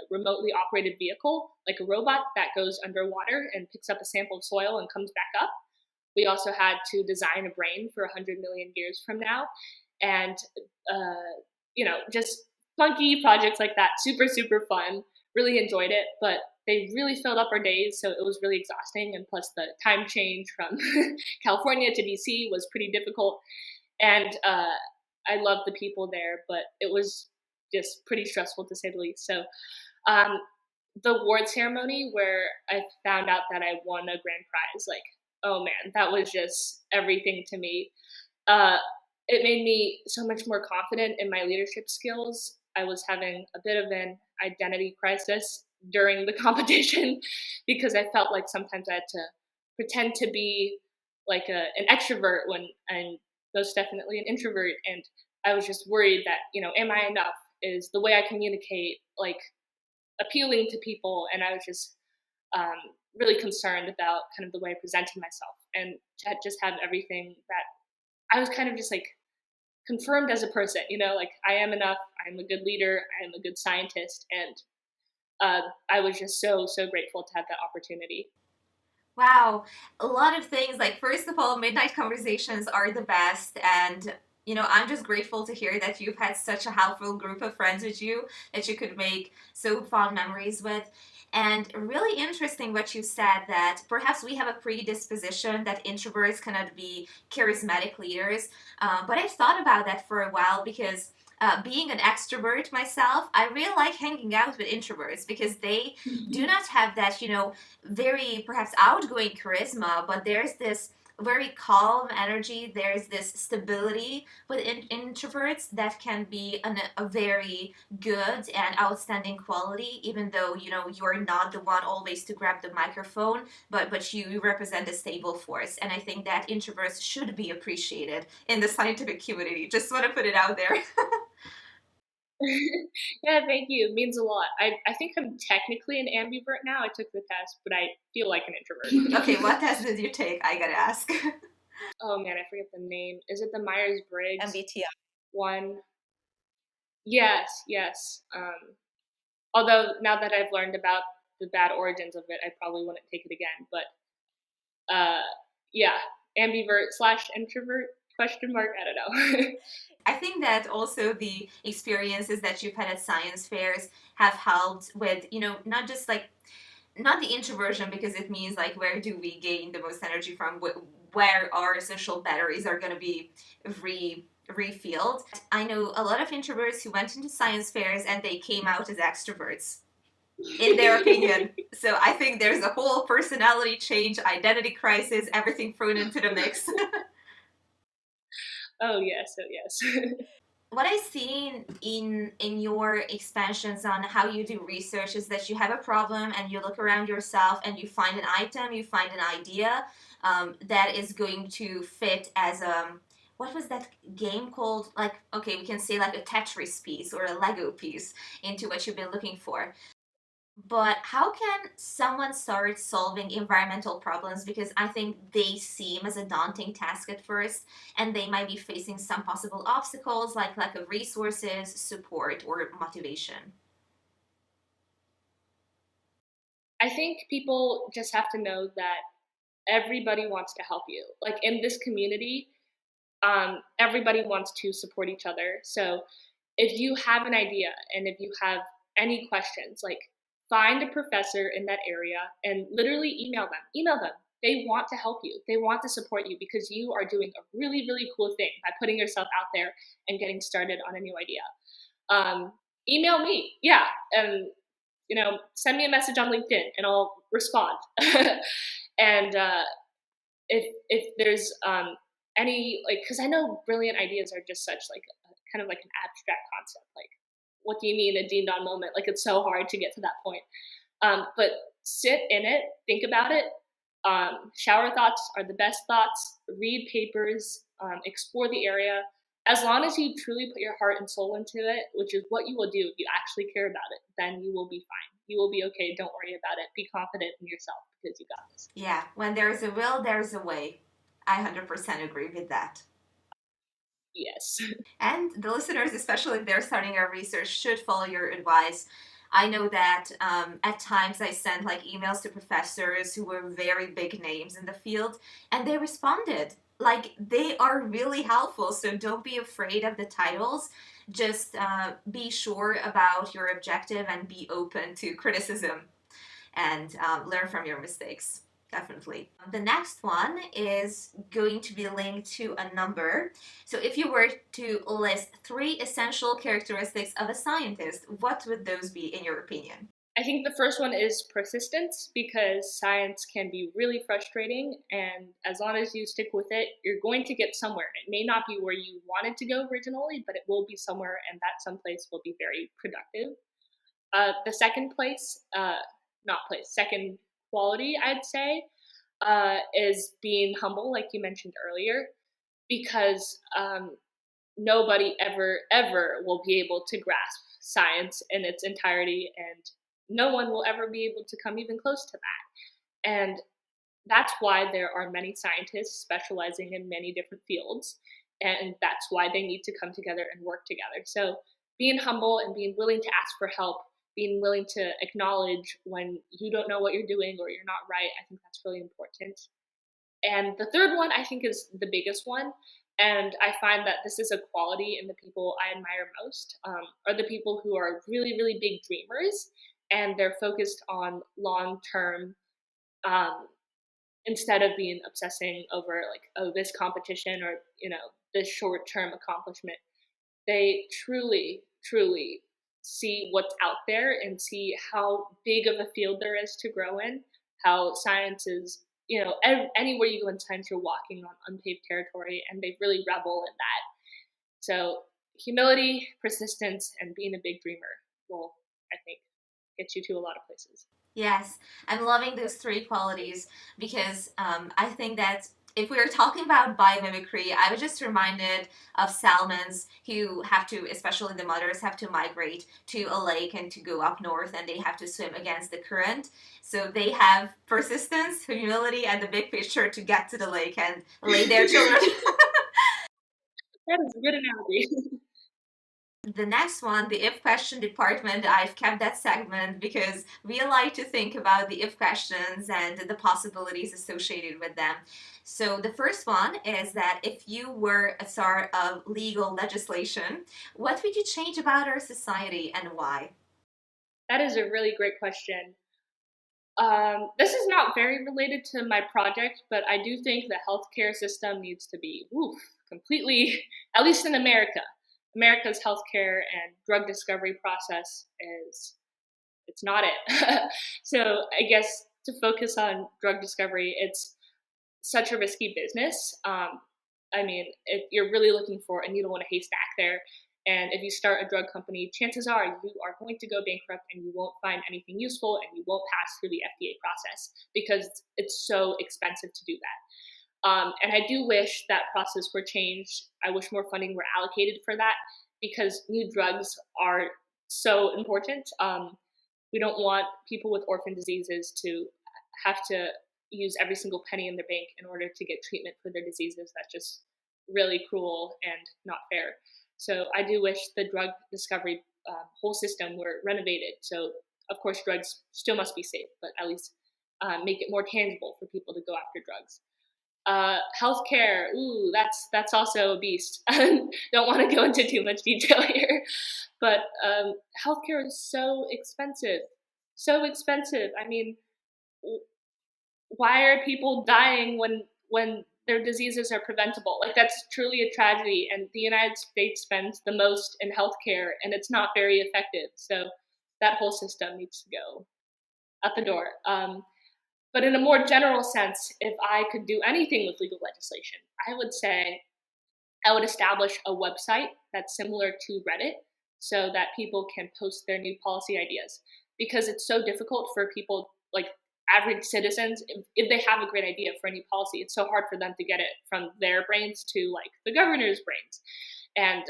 remotely operated vehicle, like a robot that goes underwater and picks up a sample of soil and comes back up. We also had to design a brain for 100 million years from now, and just funky projects like that. Super super fun. Really enjoyed it, but they really filled up our days, so it was really exhausting. And plus, the time change from California to DC was pretty difficult. And I loved the people there, but it was just pretty stressful to say the least. So um, the award ceremony where I found out that I won a grand prize, like, oh man, that was just everything to me. Uh, it made me so much more confident in my leadership skills. I was having a bit of an identity crisis during the competition because I felt like sometimes I had to pretend to be like an extrovert when I'm most definitely an introvert. And I was just worried that, am I enough? Is the way I communicate like appealing to people? And I was just um, really concerned about kind of the way I presented myself and to just have everything that I was kind of just like confirmed as a person, like I am enough, I'm a good leader, I am a good scientist, and I was just so, so grateful to have that opportunity. Wow, a lot of things. Like, first of all, midnight conversations are the best. And, I'm just grateful to hear that you've had such a helpful group of friends with you that you could make so fond memories with. And really interesting what you said that perhaps we have a predisposition that introverts cannot be charismatic leaders. But I've thought about that for a while because being an extrovert myself, I really like hanging out with introverts because they do not have that, very perhaps outgoing charisma, but there's this very calm energy. There's this stability with introverts that can be a very good and outstanding quality, even though you're not the one always to grab the microphone, but you represent a stable force. And I think that introverts should be appreciated in the scientific community. Just want to put it out there. Yeah, thank you. It means a lot. I think I'm technically an ambivert now. I took the test, but I feel like an introvert. Okay, what test did you take? I gotta ask. Oh man, I forget the name. Is it the Myers-Briggs MBTI. one? Yes, yes. Although now that I've learned about the bad origins of it, I probably wouldn't take it again. But yeah, ambivert slash introvert question mark. I don't know. I think that also the experiences that you've had at science fairs have helped with, not just like, not the introversion because it means like where do we gain the most energy from, where our social batteries are going to be refilled. I know a lot of introverts who went into science fairs and they came out as extroverts in their opinion. So I think there's a whole personality change, identity crisis, everything thrown into the mix. Oh yes, What I've seen in your expansions on how you do research is that you have a problem and you look around yourself and you find an item, you find an idea that is going to fit as a, what was that game called? Like, okay, we can say like a Tetris piece or a Lego piece into what you've been looking for. But how can someone start solving environmental problems? Because I think they seem as a daunting task at first, and they might be facing some possible obstacles like lack of resources, support, or motivation. I think people just have to know that everybody wants to help you. Like in this community, everybody wants to support each other. So if you have an idea and if you have any questions, like find a professor in that area and literally email them. Email them. They want to help you. They want to support you because you are doing a really, really cool thing by putting yourself out there and getting started on a new idea. Email me. Yeah. And, send me a message on LinkedIn and I'll respond. And if there's any, like, because I know brilliant ideas are just such like kind of like an abstract concept. Like, what do you mean a Dean Don moment? Like, it's so hard to get to that point. But sit in it, think about it. Shower thoughts are the best thoughts. Read papers, explore the area. As long as you truly put your heart and soul into it, which is what you will do if you actually care about it, then you will be fine. You will be okay. Don't worry about it. Be confident in yourself because you got this. Yeah, when there's a will, there's a way. I 100% agree with that. Yes. And the listeners, especially if they're starting our research, should follow your advice. I know that at times I sent like emails to professors who were very big names in the field, and they responded. Like, they are really helpful, so don't be afraid of the titles. Just be sure about your objective and be open to criticism and learn from your mistakes. Definitely. The next one is going to be linked to a number. So if you were to list 3 essential characteristics of a scientist, what would those be in your opinion? I think the first one is persistence because science can be really frustrating, and as long as you stick with it, you're going to get somewhere. It may not be where you wanted to go originally, but it will be somewhere, and that someplace will be very productive. The second quality, I'd say, is being humble, like you mentioned earlier, because nobody ever will be able to grasp science in its entirety, and no one will ever be able to come even close to that. And that's why there are many scientists specializing in many different fields. and that's why they need to come together and work together. So being humble and being willing to ask for help, being willing to acknowledge when you don't know what you're doing or you're not right, I think that's really important. And the third one, I think, is the biggest one. And I find that this is a quality in the people I admire most, are the people who are really, really big dreamers, and they're focused on long term, um, instead of being obsessing over like, oh, this competition or, this short term accomplishment. They truly, truly see what's out there and see how big of a field there is to grow in, how science is, anywhere you go in science, you're walking on unpaved territory, and they really revel in that. So humility, persistence, and being a big dreamer will, I think, get you to a lot of places. Yes, I'm loving those three qualities because I think that if we were talking about biomimicry, I was just reminded of salmons who have to, especially the mothers, have to migrate to a lake and to go up north, and they have to swim against the current. So they have persistence, humility, and the big picture to get to the lake and lay their children. That is a good analogy. The next one, the if question department, I've kept that segment because we like to think about the if questions and the possibilities associated with them. So the first one is that if you were a star of legal legislation, what would you change about our society and why? That is a really great question. This is not very related to my project, but I do think the healthcare system needs to be completely, at least in America. America's healthcare and drug discovery process it's not it. So I guess to focus on drug discovery, it's such a risky business. I mean, if you're really looking for a needle in a haystack there, and if you start a drug company, chances are you are going to go bankrupt and you won't find anything useful and you won't pass through the FDA process because it's so expensive to do that. And I do wish that process were changed. I wish more funding were allocated for that because new drugs are so important. We don't want people with orphan diseases to have to use every single penny in their bank in order to get treatment for their diseases. That's just really cruel and not fair. So I do wish the drug discovery whole system were renovated. So of course drugs still must be safe, but at least make it more tangible for people to go after drugs. Healthcare, that's also a beast. Don't want to go into too much detail here, but healthcare is so expensive. So expensive. I mean, why are people dying when their diseases are preventable? Like, that's truly a tragedy, and the United States spends the most in healthcare, and it's not very effective. So that whole system needs to go out the door. But in a more general sense, if I could do anything with legal legislation, I would say I would establish a website that's similar to Reddit so that people can post their new policy ideas. Because it's so difficult for people, like average citizens, if they have a great idea for a new policy, it's so hard for them to get it from their brains to like the governor's brains. And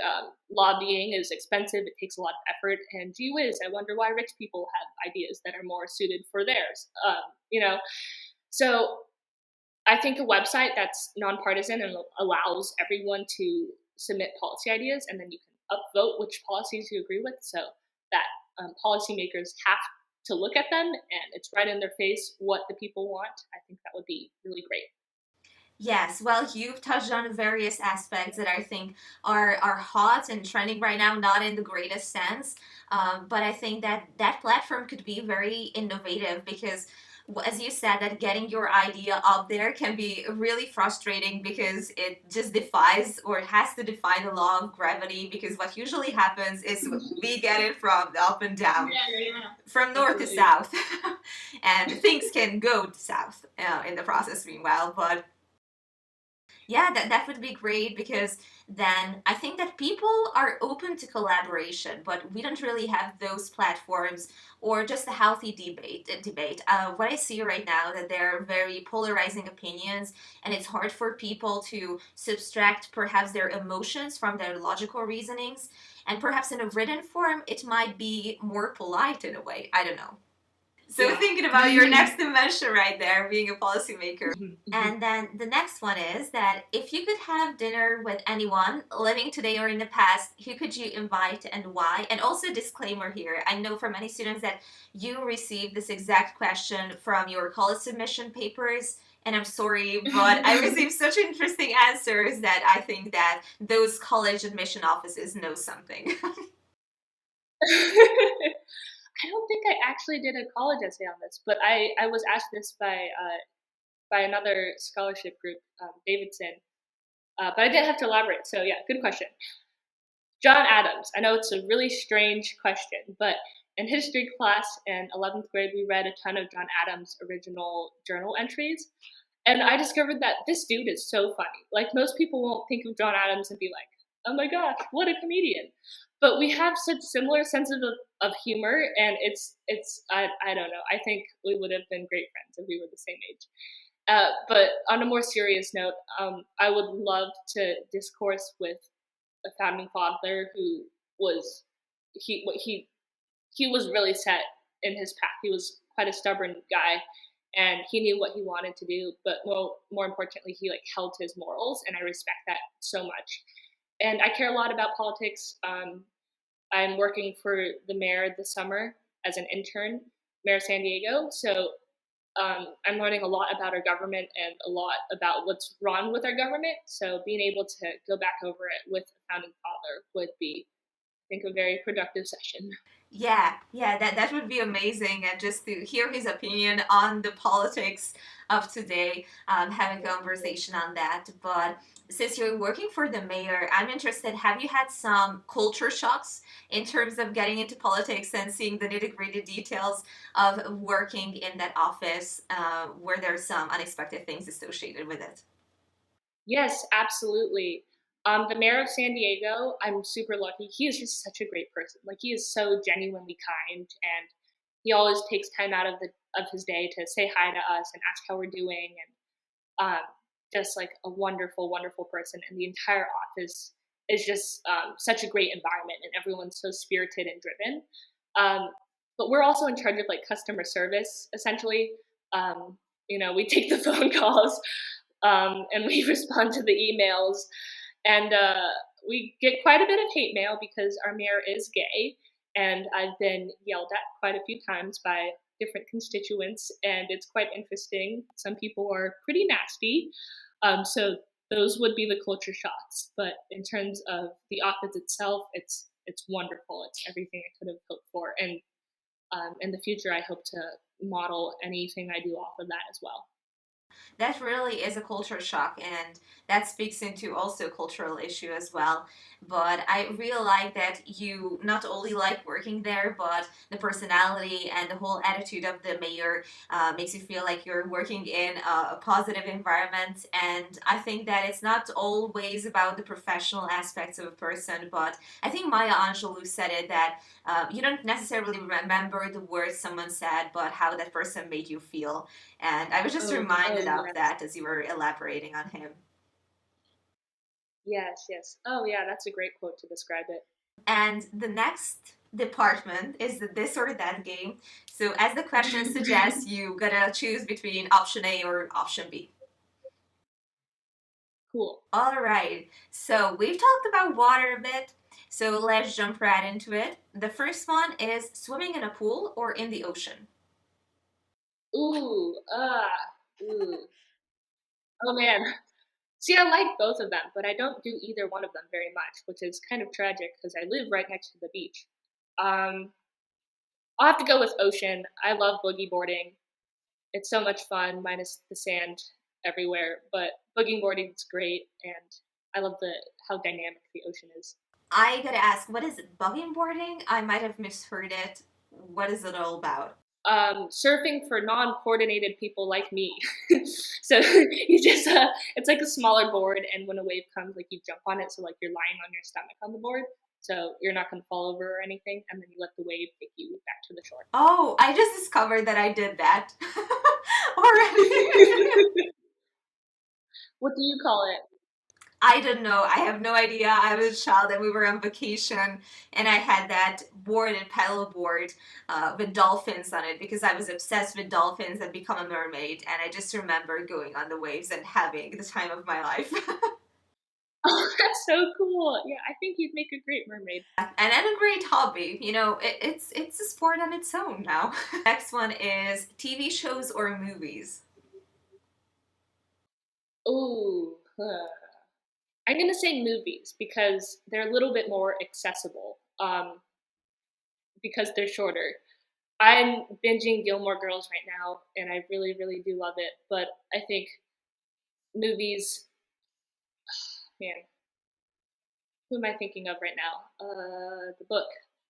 lobbying is expensive. It takes a lot of effort. And gee whiz, I wonder why rich people have ideas that are more suited for theirs. So I think a website that's nonpartisan and allows everyone to submit policy ideas, and then you can upvote which policies you agree with, so that policymakers have to look at them and it's right in their face what the people want. I think that would be really great. Yes, well, you've touched on various aspects that I think are hot and trending right now, not in the greatest sense, but I think that that platform could be very innovative because, as you said, that getting your idea up there can be really frustrating because it just defies or has to defy the law of gravity. Because what usually happens is we get it from up and down, from north to south, and things can go south in the process meanwhile, but yeah, that would be great because then I think that people are open to collaboration, but we don't really have those platforms or just a healthy debate. What I see right now that there are very polarizing opinions, and it's hard for people to subtract perhaps their emotions from their logical reasonings. And perhaps in a written form, it might be more polite in a way. I don't know. So Yeah. thinking about your next invention right there, being a policymaker. Mhm. And then the next one is that if you could have dinner with anyone living today or in the past, who could you invite and why? And also disclaimer here, I know for many students that you received this exact question from your college submission papers. And I'm sorry, but I received such interesting answers that I think that those college admission offices know something. I don't think I actually did a college essay on this, but I was asked this by another scholarship group, Davidson, but I didn't have to elaborate. So yeah, good question. John Adams. I know it's a really strange question, but in history class in 11th grade, we read a ton of John Adams' original journal entries. And I discovered that this dude is so funny. Like, most people won't think of John Adams and be like, oh my gosh, what a comedian. But we have such similar senses of humor, and I don't know. I think we would have been great friends if we were the same age. But on a more serious note, I would love to discourse with a founding father who was he was really set in his path. He was quite a stubborn guy, and he knew what he wanted to do. But more importantly, he like held his morals, and I respect that so much. And I care a lot about politics. I'm working for the mayor this summer as an intern, Mayor of San Diego. So I'm learning a lot about our government and a lot about what's wrong with our government. So being able to go back over it with the founding father would be, I think, a very productive session. Yeah, that would be amazing. And just to hear his opinion on the politics of today, have a conversation on that. But since you're working for the mayor, I'm interested, have you had some culture shocks in terms of getting into politics and seeing the nitty-gritty details of working in that office? Were there some unexpected things associated with it? Yes, absolutely. The mayor of San Diego, I'm super lucky. He is just such a great person. Like, he is so genuinely kind, and he always takes time out of his day to say hi to us and ask how we're doing, and just like a wonderful, wonderful person. And the entire office is just such a great environment, and everyone's so spirited and driven. But we're also in charge of like customer service, essentially. We take the phone calls, and we respond to the emails, and we get quite a bit of hate mail because our mayor is gay, and I've been yelled at quite a few times by different constituents, and it's quite interesting. Some people are pretty nasty, so those would be the culture shocks. But in terms of the office itself, it's wonderful. It's everything I could have hoped for, and in the future, I hope to model anything I do off of that as well. That really is a culture shock, and that speaks into also cultural issue as well. But I really like that you not only like working there, but the personality and the whole attitude of the mayor makes you feel like you're working in a positive environment. And I think that it's not always about the professional aspects of a person, but I think Maya Angelou said it, that you don't necessarily remember the words someone said, but how that person made you feel. And I was just reminded of Yes. that as you were elaborating on him. Yes, yes. Oh, yeah, that's a great quote to describe it. And the next department is the this or that game. So, as the question suggests, you gotta choose between option A or option B. Cool. All right. So, we've talked about water a bit. So, let's jump right into it. The first one is swimming in a pool or in the ocean. Ooh, ooh. Oh man. See, I like both of them, but I don't do either one of them very much, which is kind of tragic because I live right next to the beach. Um, I'll have to go with ocean. I love boogie boarding. It's so much fun, minus the sand everywhere. But boogie boarding is great, and I love the how dynamic the ocean is. I gotta ask, what is it? Bugging boarding? I might have misheard it. What is it all about? Surfing for non-coordinated people like me. So you just it's like a smaller board, and when a wave comes, like you jump on it, so like you're lying on your stomach on the board, so you're not going to fall over or anything, and then you let the wave take you back to the shore. Oh, I just discovered that I did that already. What do you call it? I don't know. I have no idea. I was a child and we were on vacation, and I had that board and paddle board with dolphins on it because I was obsessed with dolphins and become a mermaid. And I just remember going on the waves and having the time of my life. Oh, that's so cool. Yeah, I think you'd make a great mermaid. And a great hobby. You know, it's a sport on its own now. Next one is TV shows or movies. Ooh, I'm gonna say movies because they're a little bit more accessible. Because they're shorter. I'm binging Gilmore Girls right now, and I really, really do love it. But I think movies, man, who am I thinking of right now? The book.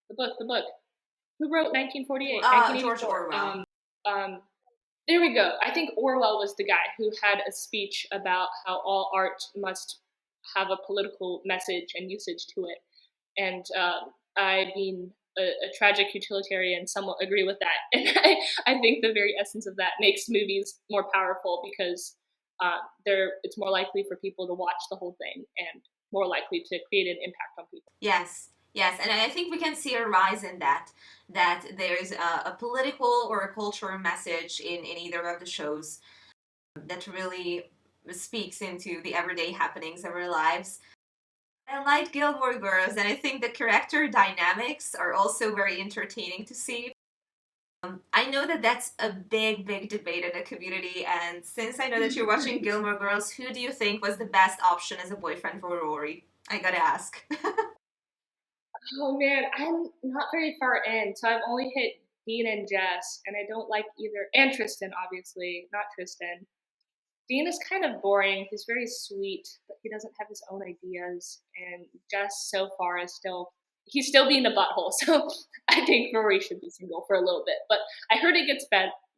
Who wrote 1948, George 1984? Orwell. Um, there we go. I think Orwell was the guy who had a speech about how all art must have a political message and usage to it. And I, being a tragic utilitarian, somewhat agree with that. And I think the very essence of that makes movies more powerful because it's more likely for people to watch the whole thing and more likely to create an impact on people. Yes, yes, and I think we can see a rise in that. That there's a political or a cultural message in either of the shows that really speaks into the everyday happenings of our lives. I like Gilmore Girls, and I think the character dynamics are also very entertaining to see. I know that that's a big, big debate in the community, and since I know that you're watching Gilmore Girls, who do you think was the best option as a boyfriend for Rory? I gotta ask. Oh man, I'm not very far in, so I've only hit Dean and Jess, and I don't like either. And Tristan, obviously, not Tristan. Dean is kind of boring. He's very sweet, but he doesn't have his own ideas. And Jess, so far, he's still being a butthole. So I think Rory should be single for a little bit. But I heard it gets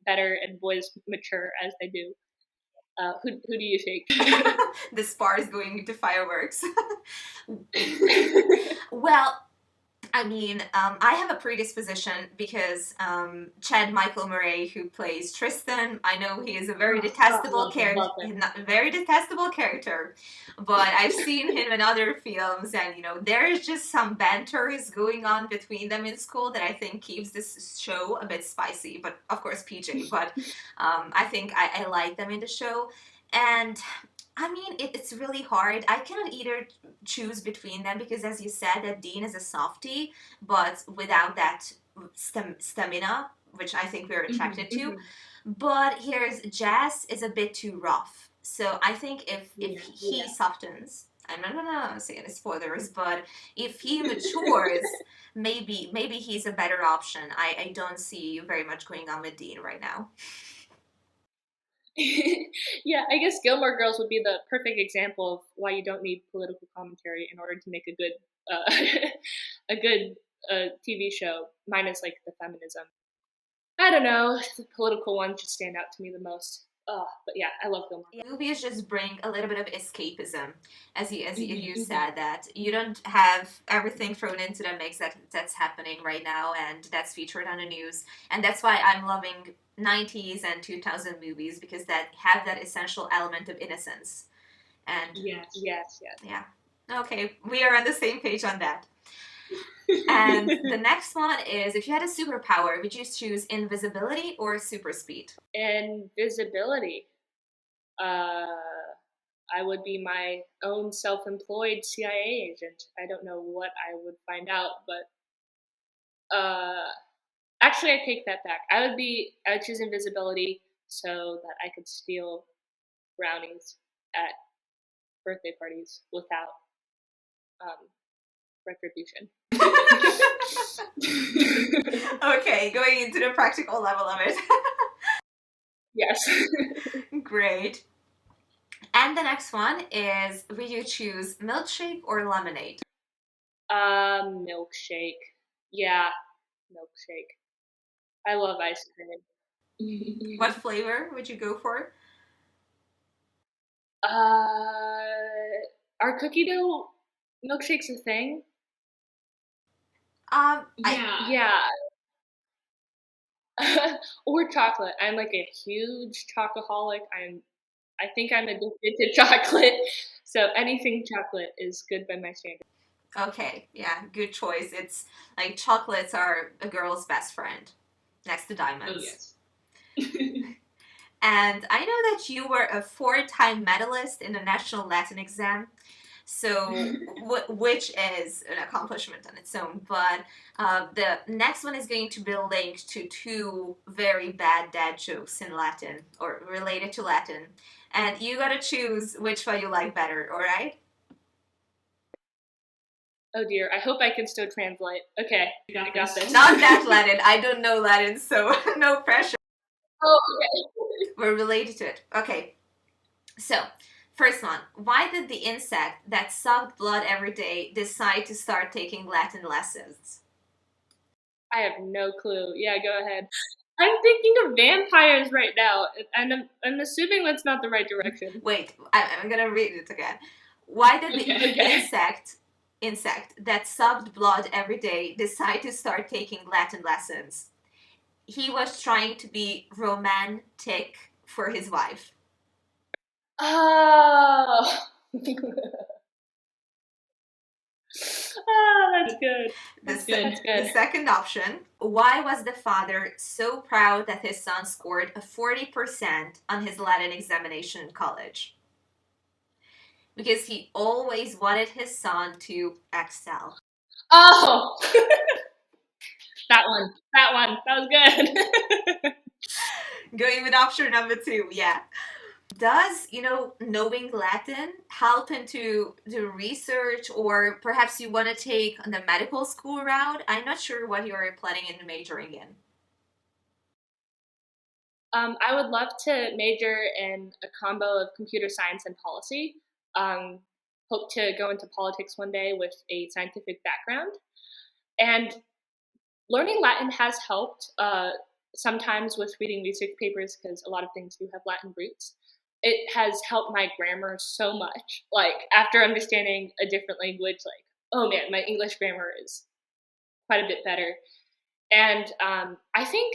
better and boys mature as they do. Who do you think? The spar is going into fireworks. Well, I mean, I have a predisposition because Chad Michael Murray, who plays Tristan, I know he is a very detestable character, very detestable character, but I've seen him in other films, and you know, there is just some banters going on between them in school that I think keeps this show a bit spicy. But of course, PJ. But I think I like them in the show, and I mean, it's really hard. I cannot either choose between them because, as you said, that Dean is a softie, but without that stamina, which I think we're attracted to. But here's Jazz is a bit too rough. So I think if he softens, I'm not gonna say any spoilers, but if he matures, maybe he's a better option. I don't see very much going on with Dean right now. Yeah, I guess Gilmore Girls would be the perfect example of why you don't need political commentary in order to make a good a good TV show, minus like the feminism. I don't know, the political ones just stand out to me the most. But yeah, I love Gilmore. Yeah, movies just bring a little bit of escapism, as you Mhm. said, that you don't have everything thrown into the mix that's happening right now and that's featured on the news, and that's why I'm loving 90s and 2000 movies because that have that essential element of innocence. And Yes. yeah, okay, we are on the same page on that. And the next one is if you had a superpower, would you choose invisibility or super speed? Invisibility. Uh, I would be my own self-employed CIA agent. I don't know what I would find out, but actually, I take that back. I would choose invisibility so that I could steal brownies at birthday parties without um, retribution. Okay, going into the practical level of it. Yes. Great. And the next one is will you choose milkshake or lemonade? Milkshake. Yeah, milkshake. I love ice cream. What flavor would you go for? Are cookie dough milkshakes a thing? Yeah. Or chocolate. I'm like a huge chocoholic. I'm I think I'm addicted to chocolate, so anything chocolate is good by my standards. Okay, yeah, good choice. It's like chocolates are a girl's best friend next to Oh diamonds. yes. And I know that you were a four-time medalist in the National Latin exam. So, which is an accomplishment on its own. But the next one is going to be linked to two very bad dad jokes in Latin or related to Latin. And you gotta choose which one you like better, all right? Oh dear, I hope I can still translate. Okay, I got this. Not that Latin. I don't know Latin, so no pressure. Oh, okay. We're related to it. Okay, so first one. Why did the insect that sucked blood every day decide to start taking Latin lessons? I have no clue. Yeah, go ahead. I'm thinking of vampires right now, and I'm assuming that's not the right direction. Wait, I'm gonna read it again. Why did the Okay. insect that sucked blood every day decide to start taking Latin lessons? He was trying to be romantic for his wife. Oh. That's good. That's good. The second option. Why was the father so proud that his son scored a 40% on his Latin examination in college? Because he always wanted his son to excel. Oh, that one. That one. That was good. Going with option number two, yeah. Does, knowing Latin help into the research, or perhaps you want to take the medical school route? I'm not sure what you're planning in majoring in. I would love to major in a combo of computer science and policy. Um, Hope to go into politics one day with a scientific background. And learning Latin has helped sometimes with reading research papers because a lot of things do have Latin roots. It has helped my grammar so much. Like after understanding a different language, like, oh man, my English grammar is quite a bit better. And I think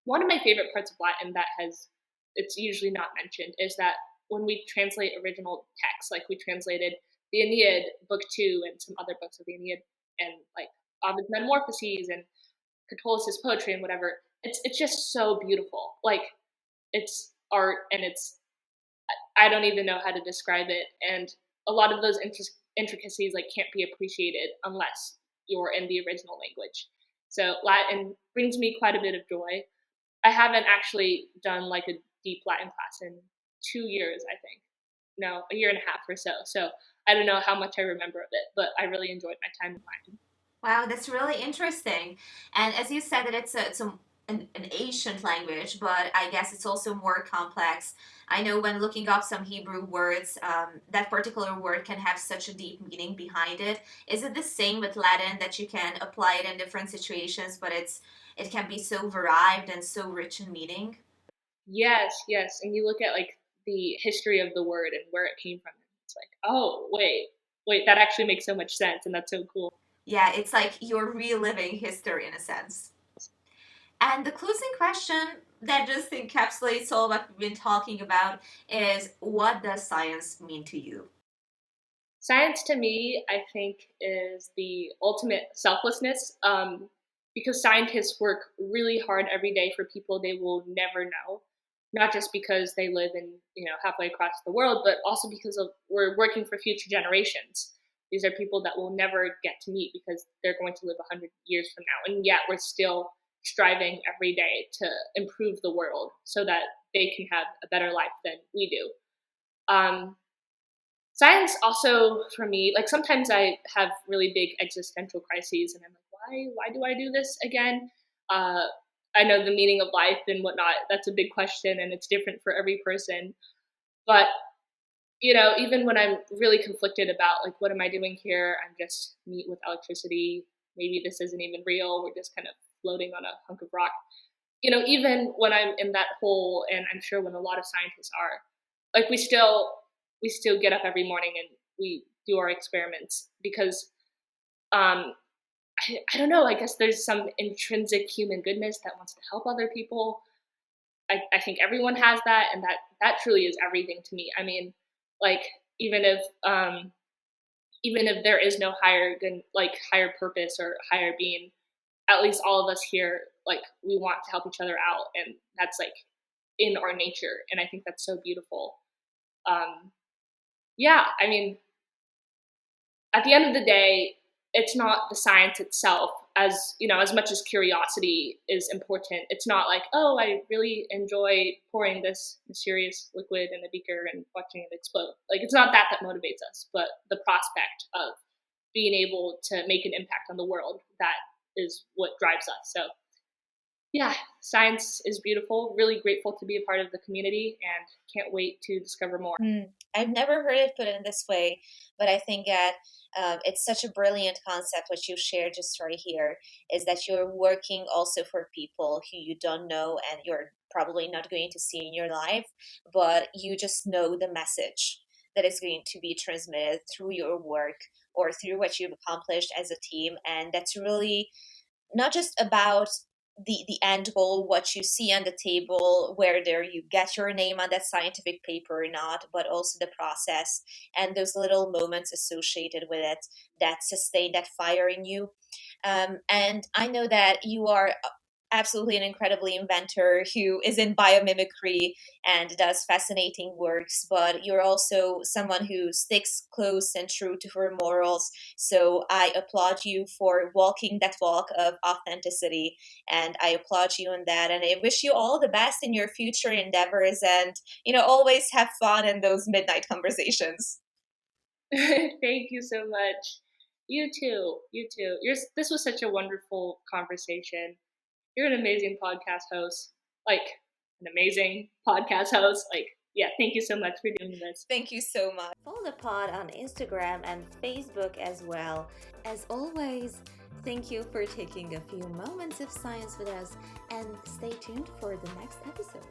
one of my favorite parts of Latin that it's usually not mentioned is that when we translate original texts, like we translated the Aeneid, Book 2, and some other books of the Aeneid, and like Ovid's Metamorphoses and Catullus' poetry and whatever, it's just so beautiful. Like it's art, and I don't even know how to describe it. And a lot of those intricacies like can't be appreciated unless you're in the original language. So Latin brings me quite a bit of joy. I haven't actually done like a deep Latin class in 2 years, I think. No, a year and a half or so. So I don't know how much I remember of it, but I really enjoyed my time in Latin. Wow, that's really interesting. And as you said, that an ancient language, but I guess it's also more complex. I know when looking up some Hebrew words, that particular word can have such a deep meaning behind it. Is it the same with Latin that you can apply it in different situations, but it can be so varied and so rich in meaning? Yes, yes. And you look at like the history of the word and where it came from. It's like, oh, wait, that actually makes so much sense. And that's so cool. Yeah, it's like you're reliving history in a sense. And the closing question that just encapsulates all what we've been talking about is, what does science mean to you? Science to me, I think, is the ultimate selflessness because scientists work really hard every day for people they will never know, not just because they live in, halfway across the world, but also because we're working for future generations. These are people that we'll never get to meet because they're going to live 100 years from now. And yet we're still striving every day to improve the world so that they can have a better life than we do. Science also for me, like sometimes I have really big existential crises and I'm like, why do I do this again? Uh, I know the meaning of life and whatnot. That's a big question and it's different for every person. But, even when I'm really conflicted about like, what am I doing here? I'm just meat with electricity. Maybe this isn't even real. We're just kind of floating on a hunk of rock. Even when I'm in that hole, and I'm sure when a lot of scientists are, like we still get up every morning and we do our experiments because I don't know, I guess there's some intrinsic human goodness that wants to help other people. I think everyone has that, and that truly is everything to me. I mean, like even if there is no higher purpose or higher being, at least all of us here, like we want to help each other out, and that's like in our nature, and I think that's so beautiful. Yeah, I mean, at the end of the day, it's not the science itself, as as much as curiosity is important. It's not like, oh, I really enjoy pouring this mysterious liquid in a beaker and watching it explode. Like, it's not that motivates us, but the prospect of being able to make an impact on the world, that is what drives us. So yeah, science is beautiful. Really grateful to be a part of the community and can't wait to discover more. I've never heard it put in this way, but I think that it's such a brilliant concept. What you shared just right here is that you're working also for people who you don't know and you're probably not going to see in your life, but you just know the message that is going to be transmitted through your work or through what you've accomplished as a team. And that's really not just about the end goal, what you see on the table, whether you get your name on that scientific paper or not, but also the process and those little moments associated with it that sustain that fire in you. And I know that you are absolutely an incredibly inventor who is in biomimicry and does fascinating works, but you're also someone who sticks close and true to her morals. So I applaud you for walking that walk of authenticity, and I applaud you on that. And I wish you all the best in your future endeavors, and always have fun in those midnight conversations. Thank you so much. You too. You too. This was such a wonderful conversation. You're an amazing podcast host. Like, an amazing podcast host. Like, yeah, thank you so much for doing this. Thank you so much. Follow the pod on Instagram and Facebook as well. As always, thank you for taking a few moments of science with us, and stay tuned for the next episode.